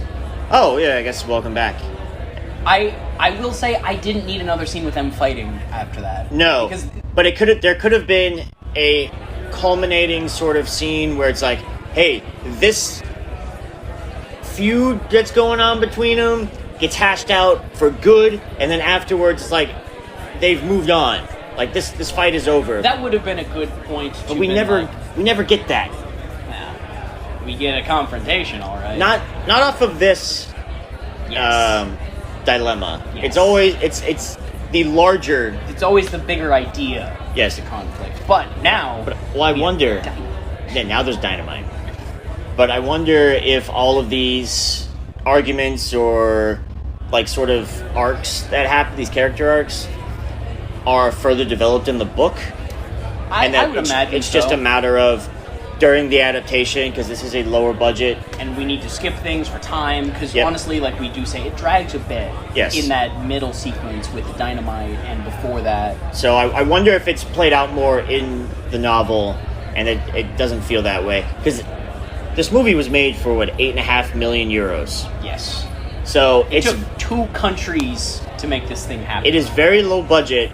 "Oh, yeah, I guess welcome back." I will say I didn't need another scene with them fighting after that. No, because but there could have been a culminating sort of scene where it's like, hey, this feud that's going on between them gets hashed out for good, and then afterwards it's like they've moved on. Like this fight is over. That would have been a good point. But we never get that. Yeah. We get a confrontation, all right. Not off of this dilemma. Yes. It's always it's the larger. It's always the bigger idea. Yes, the conflict. But now, I wonder. Yeah, now there's dynamite. But I wonder if all of these arguments or like sort of arcs that happen, these character arcs, are further developed in the book. I would imagine it's just a matter of during the adaptation, because this is a lower budget, and we need to skip things for time. Because Yep. honestly, like we do say, it drags a bit. Yes. In that middle sequence with the dynamite and before that. So I wonder if it's played out more in the novel, and it doesn't feel that way. Because this movie was made for, what, 8.5 million euros? Yes. So It took 2 countries to make this thing happen. It is very low budget,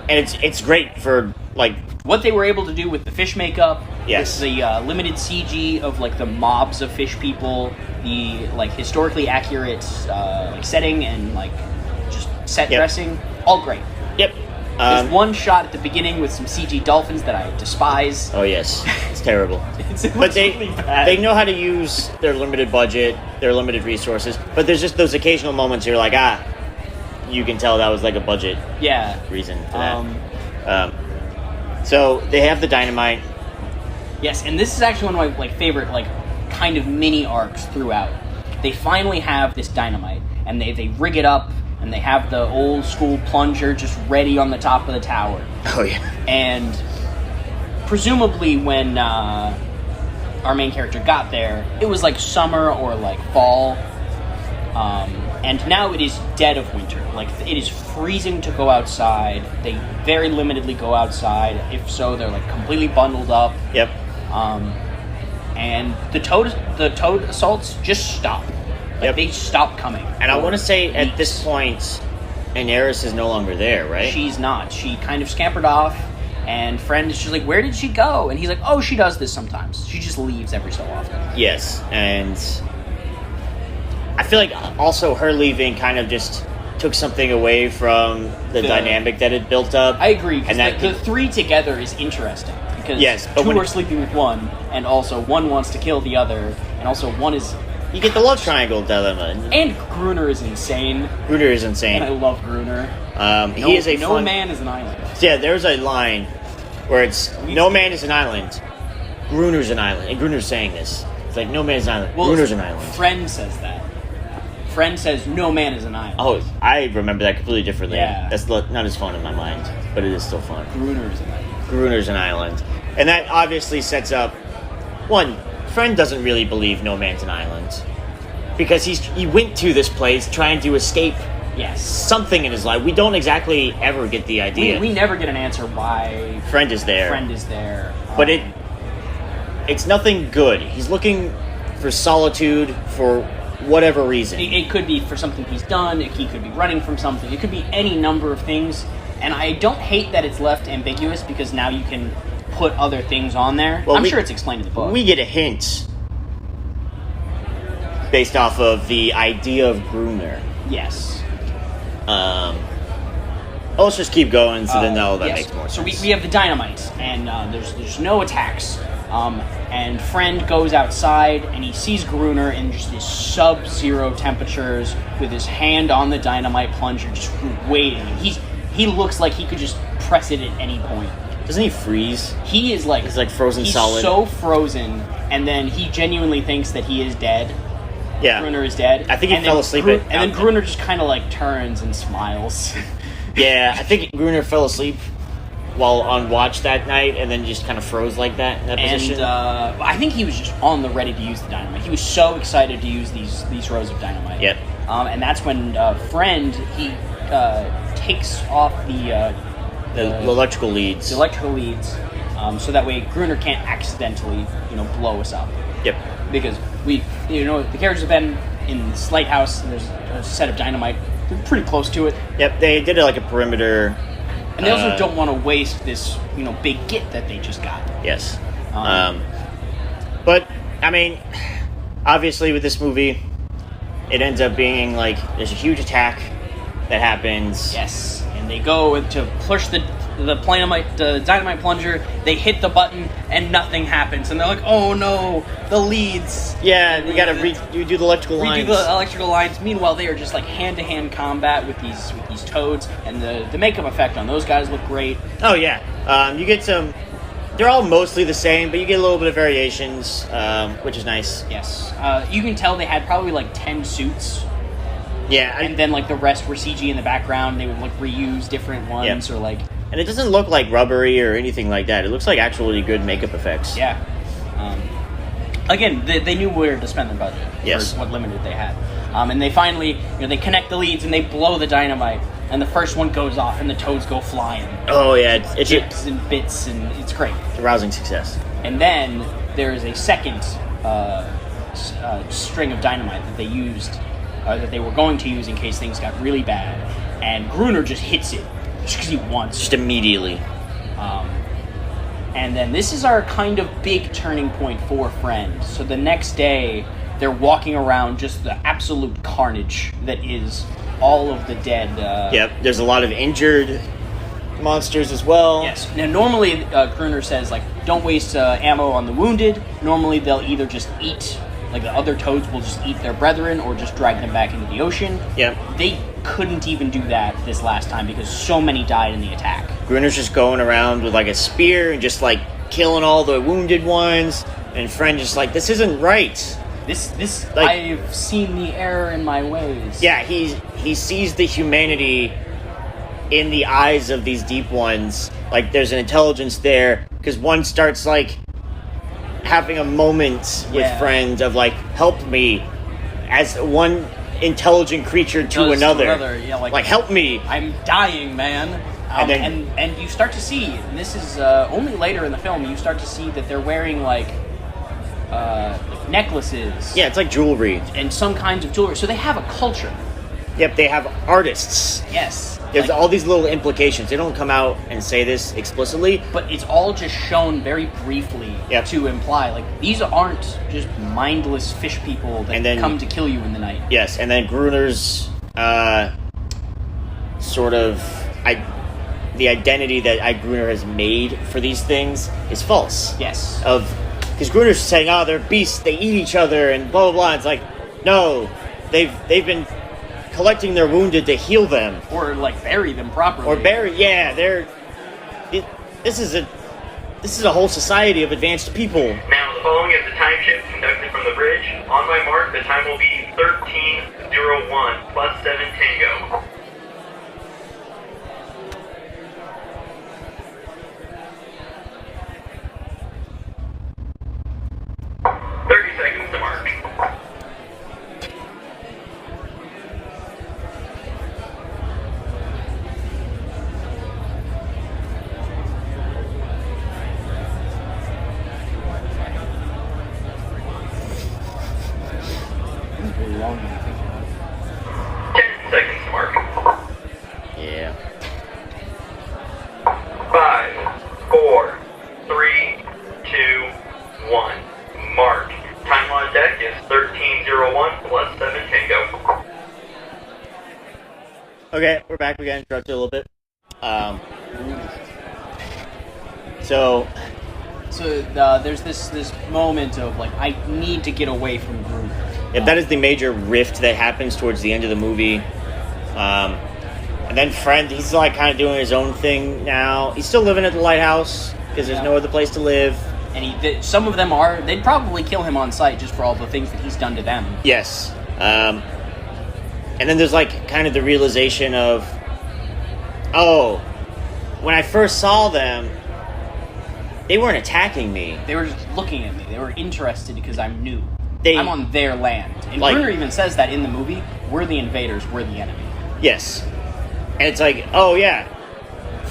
and it's great for, like... What they were able to do with the fish makeup, Yes. with the limited CG of, like, the mobs of fish people, the, like, historically accurate, like, setting and, like, just set dressing, all great. Yep. There's one shot at the beginning with some CG dolphins that I despise. Oh, yes. It's terrible. But they know how to use their limited budget, their limited resources, but there's just those occasional moments you're like, you can tell that was like a budget reason for that. So they have the dynamite. Yes, and this is actually one of my favorite kind of mini arcs throughout. They finally have this dynamite, and they rig it up, and they have the old school plunger just ready on the top of the tower. Oh yeah. And presumably when our main character got there, it was like summer or like fall. And now it is dead of winter. Like, it is freezing to go outside. They very limitedly go outside. If so, they're, like, completely bundled up. Yep. And the toad assaults just stop. Like, they stop coming. And I want to say, at this point, Daenerys is no longer there, right? She's not. She kind of scampered off, and Friend is just like, where did she go? And he's like, oh, she does this sometimes. She just leaves every so often. Yes, and I feel like also her leaving kind of just took something away from the dynamic that had built up. I agree, because and the three together is interesting. Because but two are sleeping with one, and also one wants to kill the other, and also one is... You get the love triangle dilemma. And Gruner is insane. Gruner is insane. And I love Gruner. He is a No man is an island. Yeah, there's a line where it's, no man is an island, Gruner's an island. And Gruner's saying this. It's like, no man is an island, Gruner's an island. Friend says that. Friend says, no man is an island. Oh, I remember that completely differently. Yeah. That's not as fun in my mind, but it is still fun. Gruner's an island. Gruner's an island. And that obviously sets up, one, Friend doesn't really believe no man's an island. Because he went to this place trying to escape something in his life. We don't exactly ever get the idea. We never get an answer why Friend is there. But it's nothing good. He's looking for solitude for whatever reason. It could be for something he's done. He could be running from something. It could be any number of things. And I don't hate that it's left ambiguous, because now you can put other things on there. Well, I'm sure it's explained in the book. We get a hint based off of the idea of Gruner. Yes. Let's just keep going, so then that makes more sense. So we have the dynamite, and there's no attacks. And Friend goes outside, and he sees Gruner in just these sub-zero temperatures with his hand on the dynamite plunger, just waiting. He looks like he could just press it at any point. Doesn't he freeze? He is like... He's like frozen solid. He's so frozen, and then he genuinely thinks that he is dead. Yeah. Gruner is dead. I think he fell asleep. And then Gruner just kind of like turns and smiles. Yeah, I think Gruner fell asleep while on watch that night, and then just kind of froze like that in that position. I think he was just on the ready to use the dynamite. He was so excited to use these rows of dynamite. Yep. And that's when Friend, he takes off the electrical leads. The electrical leads, so that way Gruner can't accidentally, blow us up. Yep. Because the characters have been in this lighthouse, and there's a set of dynamite. They're pretty close to it. Yep, they did like a perimeter. And they also don't want to waste this, big get that they just got. Yes. But, I mean, obviously with this movie, it ends up being like, there's a huge attack that happens. Yes, and they go to push the dynamite plunger, they hit the button, and nothing happens. And they're like, oh no, the leads. Yeah, we gotta redo the electrical lines. Redo the electrical lines. Meanwhile, they are just like hand-to-hand combat with these toads, and the makeup effect on those guys look great. Oh yeah, you get some... They're all mostly the same, but you get a little bit of variations, which is nice. Yes. You can tell they had probably like 10 suits. Yeah. And then like the rest were CG in the background. They would like reuse different ones or like... And it doesn't look like rubbery or anything like that. It looks like actually good makeup effects. Yeah. Again, they knew where to spend their budget. Yes. For what limited they had. And they finally, they connect the leads and they blow the dynamite. And the first one goes off and the toads go flying. Oh yeah, it's chips and bits, and it's great. It's a rousing success. And then there is a second string of dynamite that they used, that they were going to use in case things got really bad. And Gruner just hits it. Just because he wants. Just immediately. And then this is our kind of big turning point for Friend. So the next day, they're walking around just the absolute carnage that is all of the dead. Yep, there's a lot of injured monsters as well. Yes. Now, normally, Gruner says, like, don't waste ammo on the wounded. Normally, they'll either just eat, like the other toads will just eat their brethren or just drag them back into the ocean. Yep. They couldn't even do that this last time because so many died in the attack. Gruner's just going around with like a spear and just like killing all the wounded ones, and Friend just like, this isn't right. This like, I've seen the error in my ways. Yeah, he sees the humanity in the eyes of these deep ones. Like there's an intelligence there, because one starts like having a moment with Friend of like, help me, as one intelligent creature to Does another. Yeah, like help me. I'm dying, man. And you start to see, and this is only later in the film, you start to see that they're wearing like necklaces. Yeah, it's like jewelry. And some kinds of jewelry. So they have a culture. Yep, they have artists. Yes. There's all these little implications. They don't come out and say this explicitly. But it's all just shown very briefly to imply, like, these aren't just mindless fish people that come to kill you in the night. Yes, and then Gruner's the identity that Gruner has made for these things is false. Yes. Because Gruner's saying, oh, they're beasts, they eat each other, and blah, blah, blah. It's like, no, they've been collecting their wounded to heal them. Or, like, bury them properly. This is a whole society of advanced people. Now, the following is the time shift conducted from the bridge. On my mark, the time will be 13:01 plus 7 Tango. Yeah. 5, 4, 3, 2, 1. Mark. Time on deck is 13:01 plus 7 Tango. Okay, we're back. We got interrupted a little bit. So there's this moment of, like, I need to get away from Gruner. Yeah, that is the major rift that happens towards the end of the movie. And then Friend, he's like kind of doing his own thing now. He's still living at the lighthouse because there's no other place to live. And some of them they'd probably kill him on sight just for all the things that he's done to them. Yes. And then there's like kind of the realization of, oh, when I first saw them, they weren't attacking me. They were just looking at me. They were interested because I'm new. I'm on their land. And Gruner even says that in the movie. We're the invaders. We're the enemy. Yes. And it's like, oh yeah,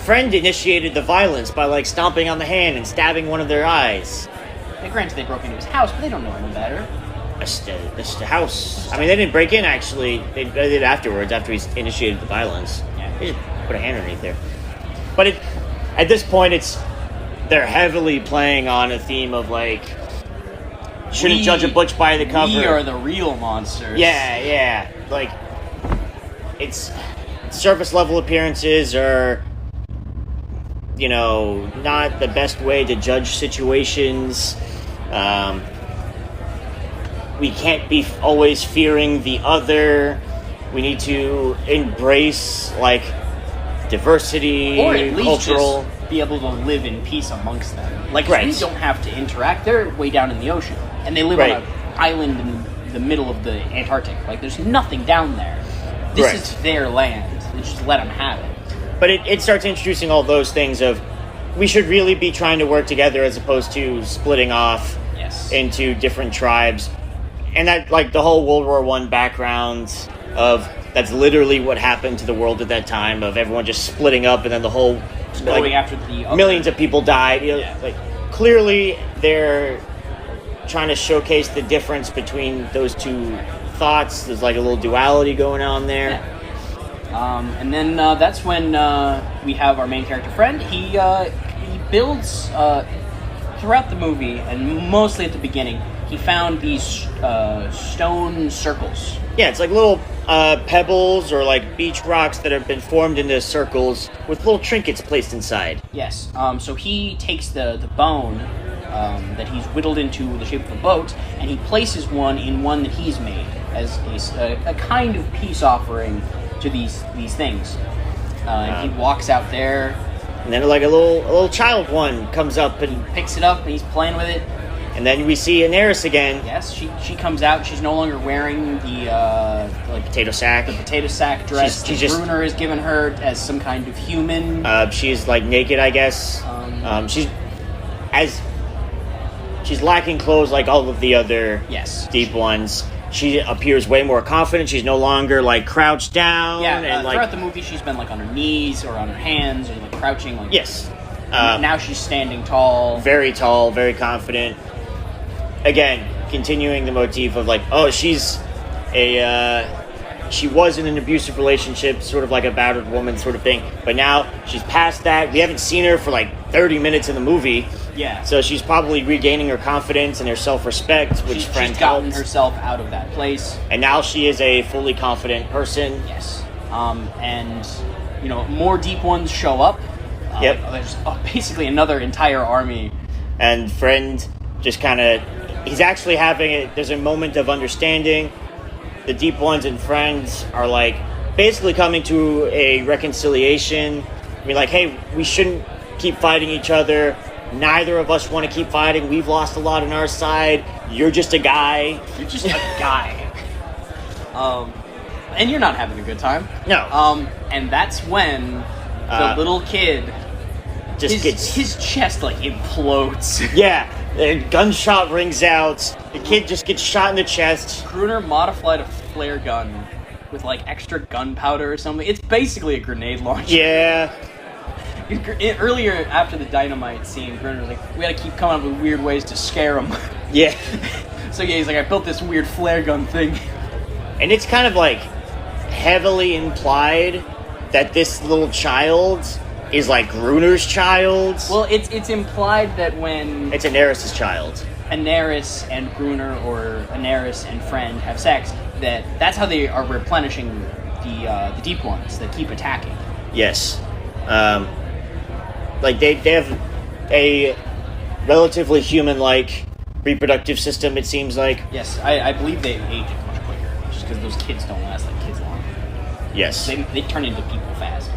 Friend initiated the violence by like stomping on the hand and stabbing one of their eyes. And granted, they broke into his house, but they don't know any better. That's the house. I mean, they didn't break in, actually. They did afterwards, after he initiated the violence. Yeah. They just put a hand underneath there. But at this point, they're heavily playing on a theme of like, shouldn't judge a book by the cover. We are the real monsters. Yeah. Like, it's surface level appearances are, not the best way to judge situations. We can't be always fearing the other. We need to embrace, like, diversity, or at least cultural. Just be able to live in peace amongst them. Like, we don't have to interact. They're way down in the ocean. And they live on an island in the middle of the Antarctic. Like, there's nothing down there. This is their land. They just let them have it. But it starts introducing all those things of, we should really be trying to work together as opposed to splitting off into different tribes. And that, like, the whole World War I background of, that's literally what happened to the world at that time, of everyone just splitting up, and then the whole, going after the other. Millions of people died. Like, clearly they're trying to showcase the difference between those two thoughts. There's like a little duality going on there. Yeah. And then that's when we have our main character Friend. He builds throughout the movie, and mostly at the beginning, he found these stone circles. Yeah, it's like little pebbles or like beach rocks that have been formed into circles with little trinkets placed inside. Yes. So he takes the bone that he's whittled into the shape of a boat, and he places one in one that he's made as a kind of peace offering to these things. And he walks out there. And then like a little child one comes up and picks it up, and he's playing with it. And then we see Inaris again. Yes, she comes out. She's no longer wearing the potato sack. The potato sack dress that Gruner has given her as some kind of human. She's like naked, I guess. She's lacking clothes like all of the other deep ones. she appears way more confident. She's no longer like crouched down. Yeah, and throughout the movie, she's been like on her knees or on her hands or like crouching. Like, yes. Now she's standing tall, very confident. Again, continuing the motif of like, oh, she's she was in an abusive relationship, sort of like a battered woman sort of thing. But now she's past that. We haven't seen her for like 30 minutes in the movie. Yeah. So she's probably regaining her confidence and her self-respect, which she's gotten herself out of that place. And now she is a fully confident person. Yes. And, you know, more Deep Ones show up. Yep. There's basically another entire army. And Friend just kind of... He's actually having there's a moment of understanding. The Deep Ones and Friends are like basically coming to a reconciliation. I mean, like, hey, we shouldn't keep fighting each other. Neither of us want to keep fighting. We've lost a lot on our side. You're just a guy. You're just a guy. And you're not having a good time. No. And that's when the little kid just his chest like implodes. Yeah. A gunshot rings out. The kid just gets shot in the chest. Gruner modified a flare gun with like extra gunpowder or something. It's basically a grenade launcher. Yeah. Earlier, after the dynamite scene, Gruner was like, we gotta keep coming up with weird ways to scare him. Yeah. So yeah, he's like, I built this weird flare gun thing. And it's kind of like heavily implied that this little child is like Gruner's child. Well, it's implied that when... It's Anaris' child. Anaris and Gruner, or Anaris and Friend have sex, that's how they are replenishing the Deep Ones that keep attacking. Yes. Like they have a relatively human-like reproductive system, it seems like. Yes, I believe they age much quicker, just because those kids don't last like kids long. Yes. They turn into people fast.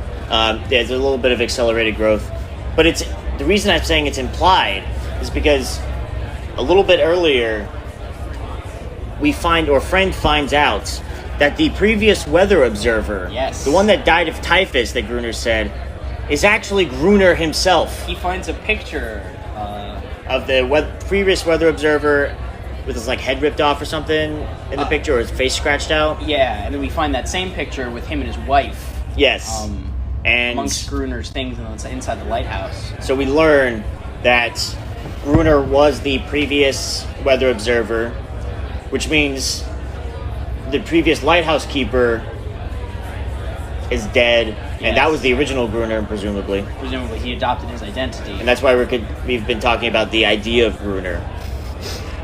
There's a little bit of accelerated growth. But the reason I'm saying it's implied is because a little bit earlier, Friend finds out that the previous weather observer, yes, the one that died of typhus that Gruner said, is actually Gruner himself. He finds a picture of the previous weather observer with his like head ripped off or something in the picture, or his face scratched out. Yeah, and then we find that same picture with him and his wife. Yes. And amongst Gruner's things inside the lighthouse. So we learn that Gruner was the previous weather observer, which means the previous lighthouse keeper is dead, and that was the original Gruner, presumably. Presumably, he adopted his identity. And that's why we've been talking about the idea of Gruner.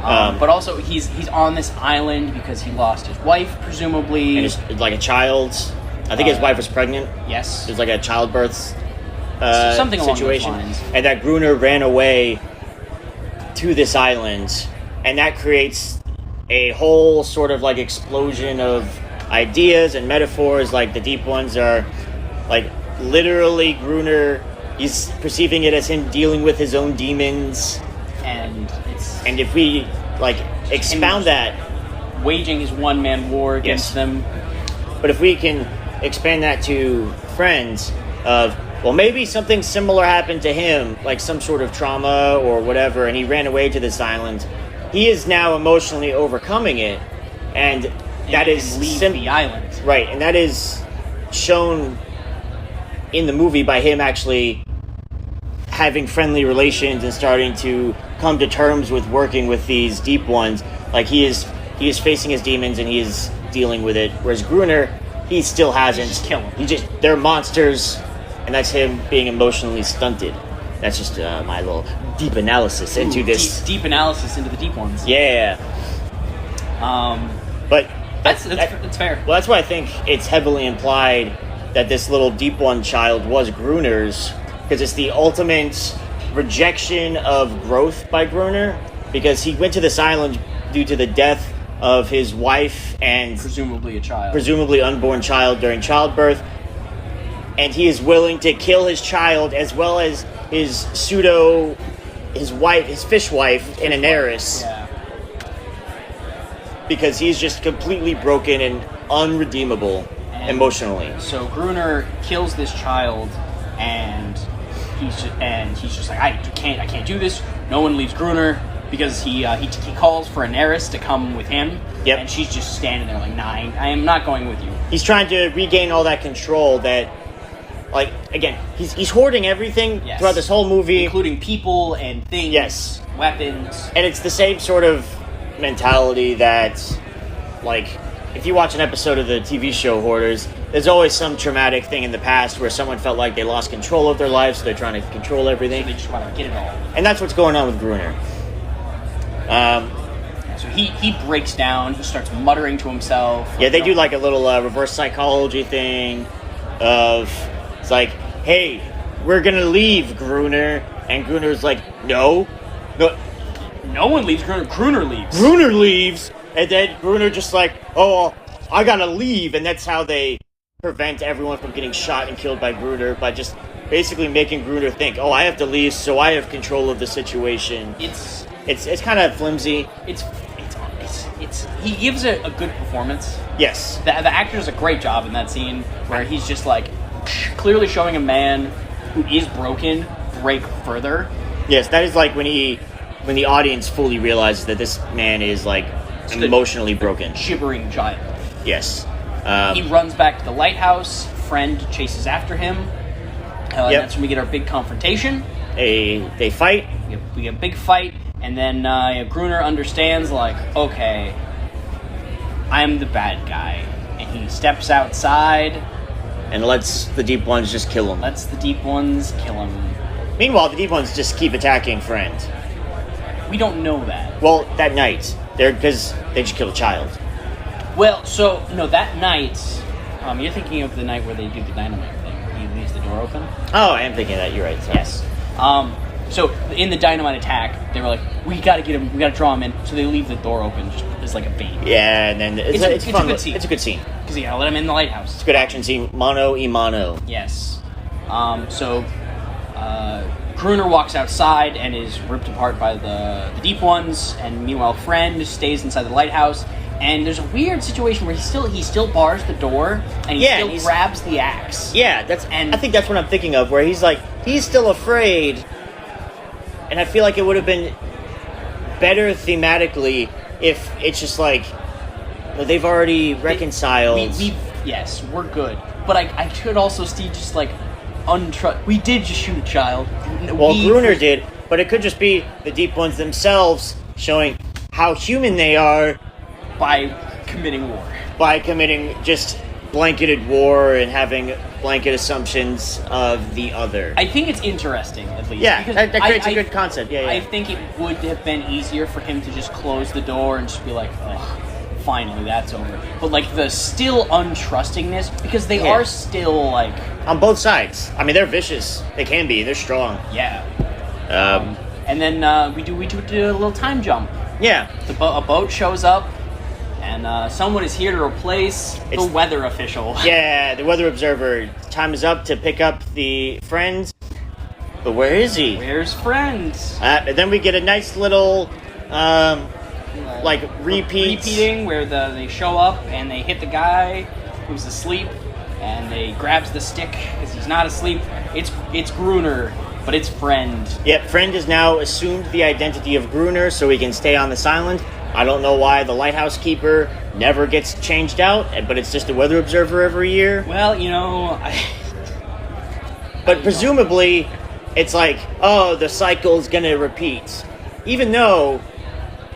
But also, he's on this island because he lost his wife, presumably. And it's like a child. I think his wife was pregnant. Yes. There's like a childbirth something situation. Along those lines. And that Gruner ran away to this island, and that creates a whole sort of like explosion of ideas and metaphors. Like the Deep Ones are like literally Gruner. He's perceiving it as him dealing with his own demons, and if we like expound that, waging his one-man war against them. But if we can expand that to Friends of, well, maybe something similar happened to him, like some sort of trauma or whatever, and he ran away to this island. He is now emotionally overcoming it, and that is leave the island. Right, and that is shown in the movie by him actually having friendly relations and starting to come to terms with working with these Deep Ones. Like he is facing his demons and he is dealing with it, whereas Gruner, he still hasn't. Just kill him. They're monsters, and that's him being emotionally stunted. That's just my little deep analysis into this. Deep analysis into the Deep Ones. Yeah. But that's fair. Well, that's why I think it's heavily implied that this little Deep One child was Gruner's, because it's the ultimate rejection of growth by Gruner, because he went to this island due to the death of his wife and presumably unborn child during childbirth, and he is willing to kill his child as well as his fish wife, Anaris, because he's just completely broken and unredeemable emotionally. So Gruner kills this child, and he's just like, I can't do this. No one leaves Gruner. because he calls for Daenerys to come with him. Yep. And she's just standing there like, nah, I am not going with you. He's trying to regain all that control that, like, again, he's hoarding everything throughout this whole movie. Including people and things, weapons. And it's the same sort of mentality that, like, if you watch an episode of the TV show Hoarders, there's always some traumatic thing in the past where someone felt like they lost control of their life, so they're trying to control everything. So they just want to get it all. And that's what's going on with Gruner. So he breaks down, he starts muttering to himself. Yeah, they do like a little reverse psychology thing of, it's like, hey, we're gonna leave, Gruner. And Gruner's like, no. No one leaves, Gruner leaves. Gruner leaves, and then Gruner just like, oh, I gotta leave, and that's how they prevent everyone from getting shot and killed by Gruner, by just basically making Gruner think, oh, I have to leave, so I have control of the situation. It's kind of flimsy. It's he gives a good performance. Yes. The actor does a great job in that scene where he's just like clearly showing a man who is broken break further. Yes, that is like when the audience fully realizes that this man is like emotionally broken. Gibbering giant. Yes. He runs back to the lighthouse. Friend chases after him. And that's when we get our big confrontation. They fight. We get a big fight. And then Gruner understands, like, okay, I'm the bad guy. And he steps outside. And lets the Deep Ones just kill him. Meanwhile, the Deep Ones just keep attacking Friend. We don't know that. Well, that night. Because they just killed a child. Well, so, no, that night, you're thinking of the night where they do the dynamite thing. He leaves the door open. Oh, I am thinking of that. You're right. Sorry. Yes. So, in the dynamite attack, they were like, we gotta get him, we gotta draw him in. So they leave the door open just as like a bait. Yeah, and then it's fun. A good scene. It's a good scene. Because you gotta let him in the lighthouse. It's a good action scene. Mano y mano. Yes. Gruner walks outside and is ripped apart by the Deep Ones, and meanwhile Friend stays inside the lighthouse. And there's a weird situation where he still bars the door, and he still grabs the axe. Yeah, I think that's what I'm thinking of, where he's like, he's still afraid. And I feel like it would have been better thematically if it's just like, they've already reconciled. Yes, we're good. But I could also see just like, we did just shoot a child. Well, Gruner did, but it could just be the Deep Ones themselves showing how human they are by committing war. By committing just blanketed war and having blanket assumptions of the other. I think it's interesting, at least. Yeah, that creates a good concept. Yeah. I think it would have been easier for him to just close the door and just be like, oh, finally, that's over. But, like, the still untrustingness, because they are still, like... On both sides. I mean, they're vicious. They can be. They're strong. Yeah. And then we do a little time jump. Yeah. A boat shows up. And someone is here to replace the weather official. Yeah, the weather observer. Time is up to pick up the Friend. But where is he? Where's Friend? And then we get a nice little, repeating where they show up and they hit the guy who's asleep, and they grabs the stick because he's not asleep. It's Gruner, but it's Friend. Yep, Friend has now assumed the identity of Gruner so he can stay on this island. I don't know why the lighthouse keeper never gets changed out, but it's just a weather observer every year. Well, But presumably, it's like, oh, the cycle's gonna repeat. Even though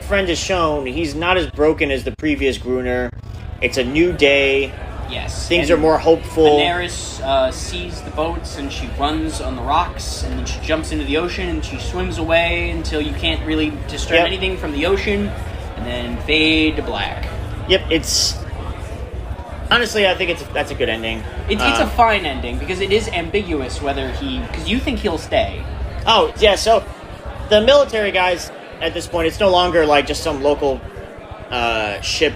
Friend has shown he's not as broken as the previous Gruner. It's a new day. Yes. Things are more hopeful. Daenerys sees the boats and she runs on the rocks, and then she jumps into the ocean and she swims away until you can't really discern anything from the ocean. And then fade to black. Yep, it's... Honestly, I think that's a good ending. It's a fine ending, because it is ambiguous whether because you think he'll stay. Oh, yeah, so the military guys, at this point, it's no longer like just some local ship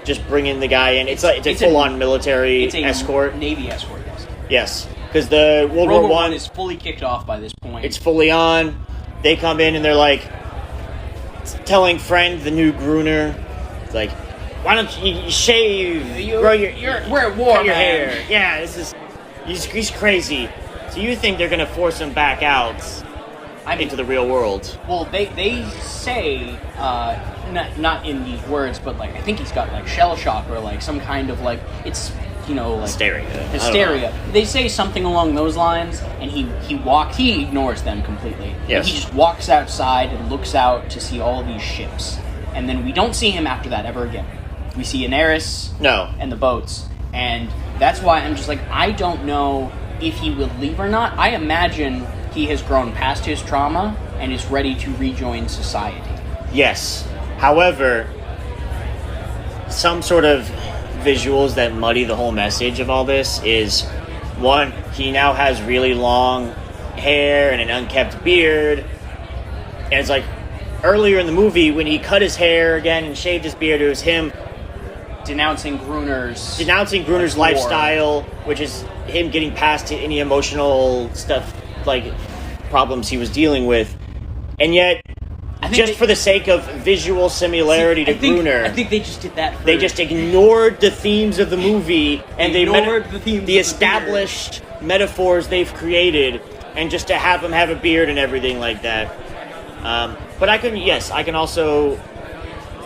just bringing the guy in. It's a full-on military escort. Navy escort, yes. Yes, because the World War I is fully kicked off by this point. It's fully on. They come in and they're like... telling Friend, the new Gruner, it's like, why don't you shave, grow we're at war, cut your man. hair. Yeah, he's crazy. So you think they're gonna force him back out? into the real world. Well, they say, not in these words, but like I think he's got like shell shock or like some kind of like it's like hysteria. They say something along those lines, and he ignores them completely. Yes. And he just walks outside and looks out to see all these ships, and then we don't see him after that ever again. We see Daenerys and the boats, and that's why I'm just like, I don't know if he will leave or not. I imagine he has grown past his trauma and is ready to rejoin society. Yes. However, some sort of visuals that muddy the whole message of all this is, one, he now has really long hair and an unkept beard, and it's like earlier in the movie when he cut his hair again and shaved his beard, it was him denouncing Gruner's lifestyle, which is him getting past any emotional stuff, like problems he was dealing with, and yet just for the sake of visual similarity to Gruner, I think they just did that. They just ignored the themes of the movie and the established metaphors they've created, and just to have him have a beard and everything like that. But I can also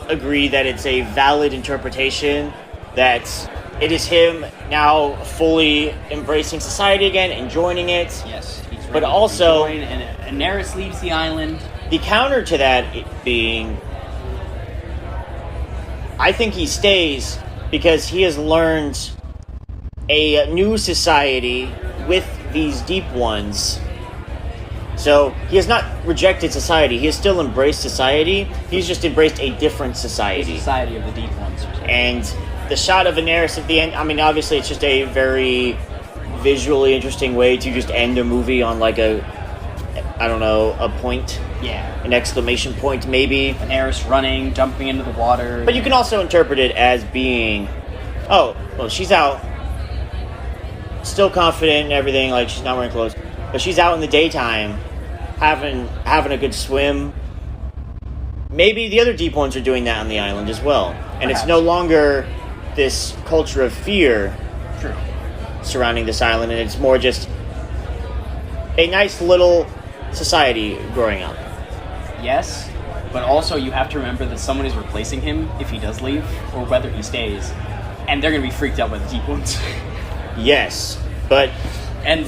agree that it's a valid interpretation that it is him now fully embracing society again and joining it. Yes, he's ready but also, to join, and Daenerys leaves the island. The counter to that being, I think he stays because he has learned a new society with these deep ones. So he has not rejected society. He has still embraced society. He's just embraced a different society. The society of the deep ones. And the shot of Daenerys at the end, I mean, obviously it's just a very visually interesting way to just end a movie on like a point. Yeah. An exclamation point, maybe. Daenerys running, jumping into the water. But you can also interpret it as being, she's out, still confident and everything, like she's not wearing clothes, but she's out in the daytime, having a good swim. Maybe the other deep ones are doing that on the island as well. And Perhaps. It's no longer this culture of fear True. surrounding this island, and it's more just a nice little society growing up. Yes, but also you have to remember that someone is replacing him if he does leave, or whether he stays, and they're going to be freaked out by the deep ones. Yes, but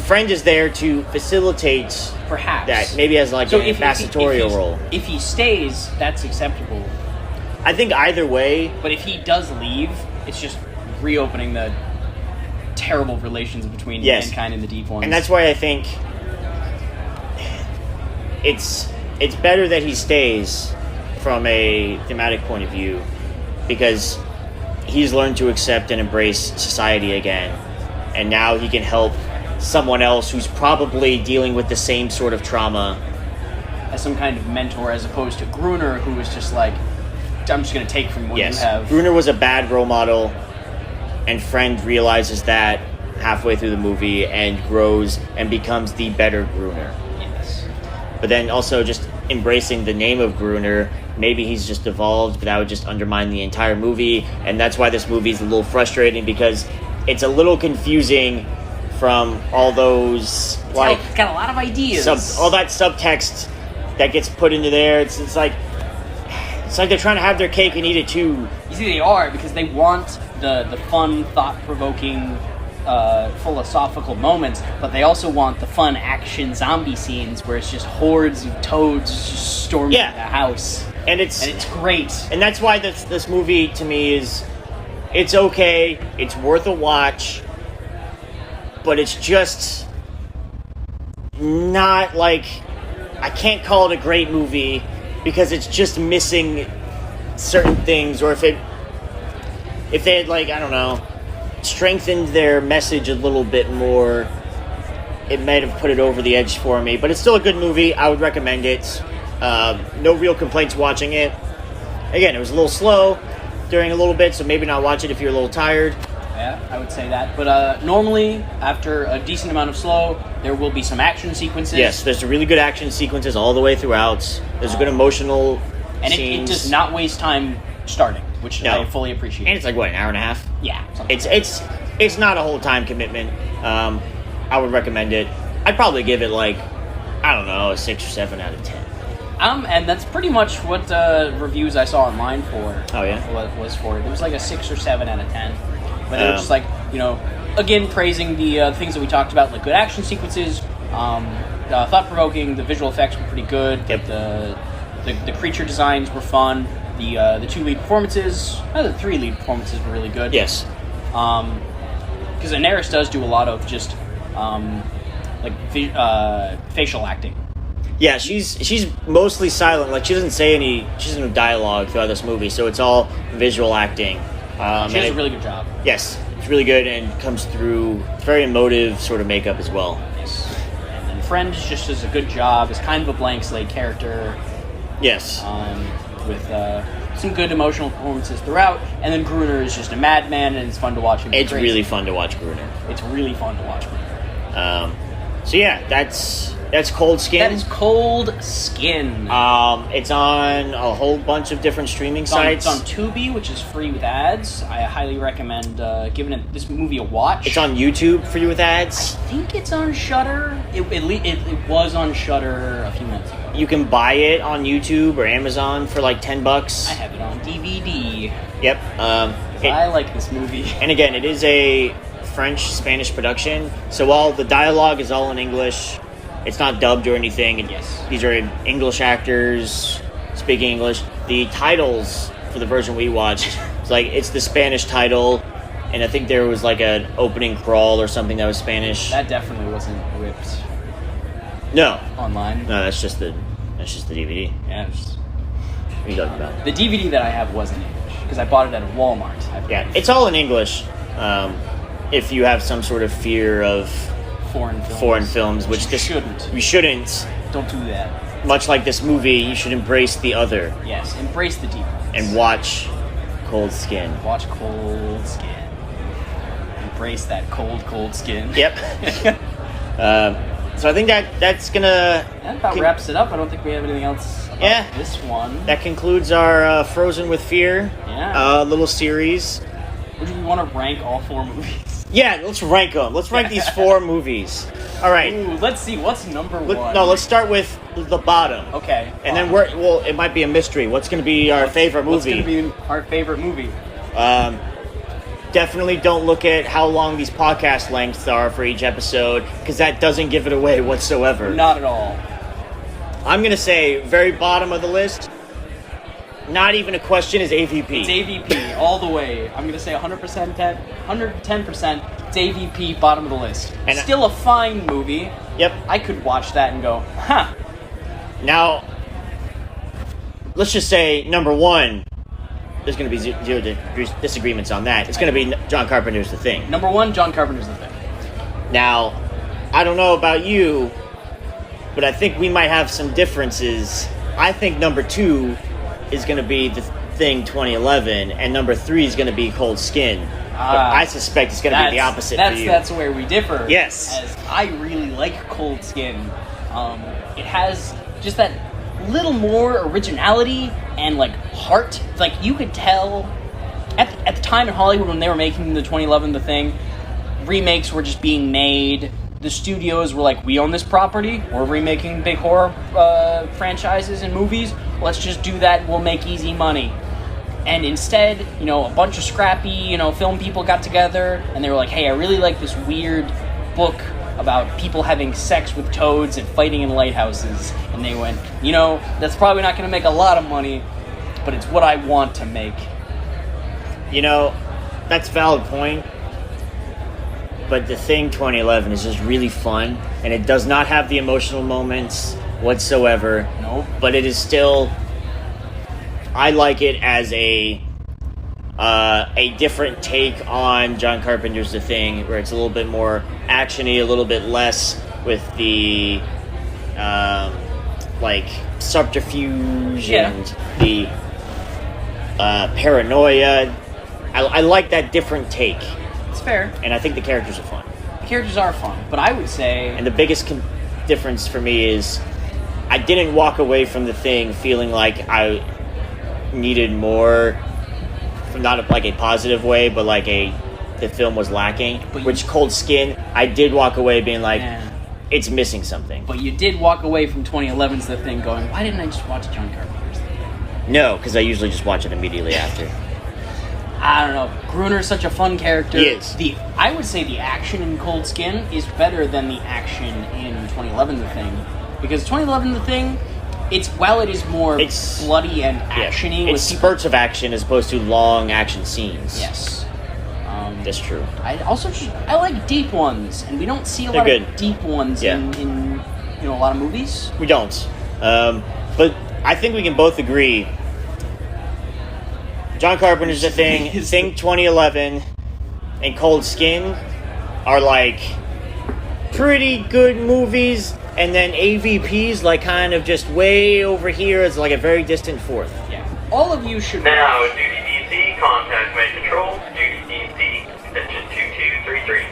Friend is there to facilitate perhaps that, maybe as like an ambassadorial role. If he stays, that's acceptable. I think either way. But if he does leave, it's just reopening the terrible relations between mankind and the deep ones. And that's why I think it's better that he stays from a thematic point of view, because he's learned to accept and embrace society again, and now he can help someone else who's probably dealing with the same sort of trauma as some kind of mentor, as opposed to Gruner, who was just like, I'm just going to take from what you have. Gruner was a bad role model, and Friend realizes that halfway through the movie and grows and becomes the better Gruner. Yes. But then also just embracing the name of Gruner, maybe he's just evolved, but that would just undermine the entire movie, and that's why this movie is a little frustrating, because it's a little confusing from all those, like... It's got a lot of ideas. All that subtext that gets put into there, it's like they're trying to have their cake and eat it too. You see, they are, because they want the fun, thought-provoking, philosophical moments, but they also want the fun action zombie scenes where it's just hordes of toads just storming the house. And it's great. And that's why this movie, to me, it's okay, it's worth a watch, but it's just not like... I can't call it a great movie because it's just missing certain things, or if they had, like, I don't know, strengthened their message a little bit more, it might have put it over the edge for me. But it's still a good movie. I would recommend it. No real complaints watching it. Again, it was a little slow during a little bit, so maybe not watch it if you're a little tired. Yeah, I would say that. But normally, after a decent amount of slow, there will be some action sequences. Yes, there's really good action sequences all the way throughout. There's good emotional and scenes. It does not waste time starting, which I fully appreciate. And it's like, what, an hour and a half? Yeah. It's not a whole time commitment. I would recommend it. I'd probably give it like I don't know, a 6 or 7 out of 10. And that's pretty much what reviews I saw online for. Oh, yeah? Was for it. It was like a 6 or 7 out of 10. But they were just like, again, praising the things that we talked about, like good action sequences, thought-provoking, the visual effects were pretty good, yep. the creature designs were fun, the 2 lead performances, the 3 lead performances were really good. Yes. Because Daenerys does do a lot of just, facial acting. Yeah, she's mostly silent. Like, she doesn't say she doesn't have dialogue throughout this movie, so it's all visual acting. She does a really good job. Yes, it's really good and comes through. It's very emotive sort of makeup as well. Yes. And then Friend just does a good job. It's kind of a blank slate character. Yes. With some good emotional performances throughout. And then Gruner is just a madman, and it's fun to watch him. It's really fun to watch Gruner. It's really fun to watch Gruner. So yeah, that's Cold Skin. That is Cold Skin. It's on a whole bunch of different streaming sites. It's on Tubi, which is free with ads. I highly recommend giving this movie a watch. It's on YouTube, free with ads. I think it's on Shudder. It was on Shudder a few months ago. You can buy it on YouTube or Amazon for like $10. I have it on DVD. Yep. I like this movie. And again, it is a French-Spanish production, so all the dialogue is all in English. It's not dubbed or anything. Yes. These are English actors speaking English. The titles for the version we watched, it's the Spanish title, and I think there was like an opening crawl or something that was Spanish. That definitely wasn't whipped. No. Online. No, that's just the DVD. Yeah. What are you talking about? The DVD that I have was in English because I bought it at Walmart. Yeah, it's all in English. If you have some sort of fear of foreign films, which you shouldn't. Don't do that. Much like this movie, you should embrace the other. Yes, embrace the deep ones. And watch Cold Skin. Watch Cold Skin. Embrace that cold skin. Yep. So I think that's gonna... That about wraps it up. I don't think we have anything else about this one. That concludes our Frozen with Fear little series. Would you want to rank all 4 movies? Yeah, let's rank them. Let's rank these 4 movies. All right. Ooh, let's see. What's number 1? No, let's start with the bottom. Okay. And then it might be a mystery. What's going to be our favorite movie? What's going to be our favorite movie? Definitely don't look at how long these podcast lengths are for each episode, because that doesn't give it away whatsoever. Not at all. I'm going to say very bottom of the list. Not even a question is AVP. It's AVP all the way. I'm going to say 110%. It's AVP, bottom of the list. And still a fine movie. Yep. I could watch that and go, huh. Now, let's just say number 1, there's going to be zero disagreements on that. It's going to be John Carpenter's The Thing. Number 1, John Carpenter's The Thing. Now, I don't know about you, but I think we might have some differences. I think number 2 is going to be The Thing 2011, and number 3 is going to be Cold Skin. But I suspect it's going to be the opposite for you. That's where we differ. Yes. As I really like Cold Skin. It has just that little more originality and heart. You could tell at the time in Hollywood when they were making the 2011 The Thing, remakes were just being made. The studios were like, we own this property. We're remaking big horror franchises and movies. Let's just do that. We'll make easy money. And instead, a bunch of scrappy, film people got together and they were like, hey, I really like this weird book about people having sex with toads and fighting in lighthouses. And they went, that's probably not going to make a lot of money, but it's what I want to make. That's a valid point. But The Thing 2011 is just really fun, and it does not have the emotional moments whatsoever. Nope. But it is still... I like it as a different take on John Carpenter's The Thing, where it's a little bit more action-y, a little bit less with the subterfuge and the paranoia. I like that different take. It's fair. And I think the characters are fun. The characters are fun, but I would say... And the biggest difference for me is I didn't walk away from The Thing feeling like I needed more, from not a positive way, but the film was lacking. Which Cold Skin, I did walk away being like, it's missing something. But you did walk away from 2011's The Thing going, why didn't I just watch John Carpenter's The Thing? No, because I usually just watch it immediately after. I don't know. Gruner's such a fun character. He is. I would say the action in Cold Skin is better than the action in 2011 The Thing. Because 2011 The Thing, while it is more bloody and actiony. It's spurts of action as opposed to long action scenes. Yes. That's true. I like deep ones, and we don't see a lot of deep ones in a lot of movies. We don't. But I think we can both agree John Carpenter's The Thing, Thing 2011, and Cold Skin are like pretty good movies, and then AVP's like kind of just way over here as like a very distant fourth. Yeah. All of you should Now, Duty DC, contact Command Control, Duty DC, extension 2233.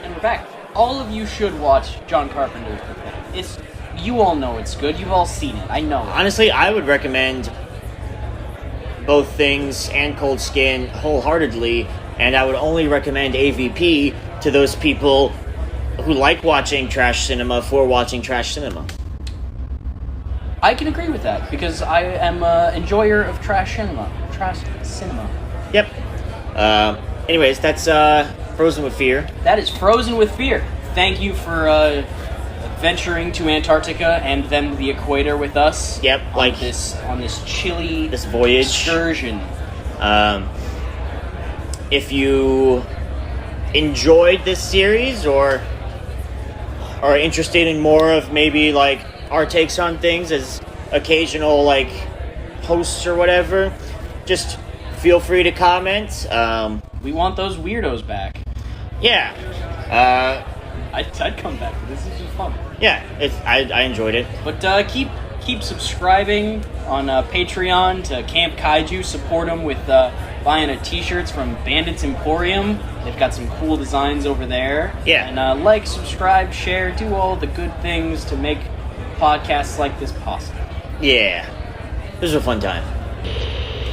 And we're back. All of you should watch John Carpenter's The Thing. You all know it's good. You've all seen it. I know it. Honestly, I would recommend both Things and Cold Skin wholeheartedly, and I would only recommend AVP to those people who like watching trash cinema for watching trash cinema. I can agree with that, because I am an enjoyer of trash cinema. Yep. Anyways, that's Frozen with Fear. That is Frozen with Fear. Thank you for venturing to Antarctica and then the equator with us. Yep, on this chilly voyage excursion. If you enjoyed this series or are interested in more of maybe like our takes on things as occasional like hosts or whatever, just feel free to comment. We want those weirdos back. Yeah. I'd come back. This is just fun. Yeah, I enjoyed it. But keep subscribing on Patreon to Camp Kaiju. Support them with buying t-shirts from Bandits Emporium. They've got some cool designs over there. Yeah. And like, subscribe, share, do all the good things to make podcasts like this possible. Yeah. This was a fun time.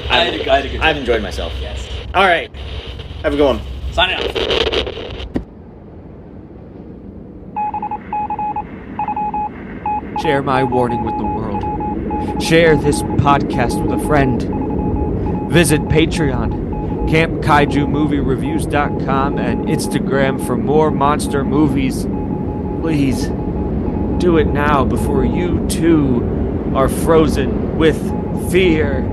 I had a good time. I've enjoyed myself. Yes. All right. Have a good one. Signing off. Share my warning with the world. Share this podcast with a friend. Visit Patreon, CampKaijuMovieReviews.com, and Instagram for more monster movies. Please, do it now before you too are frozen with fear.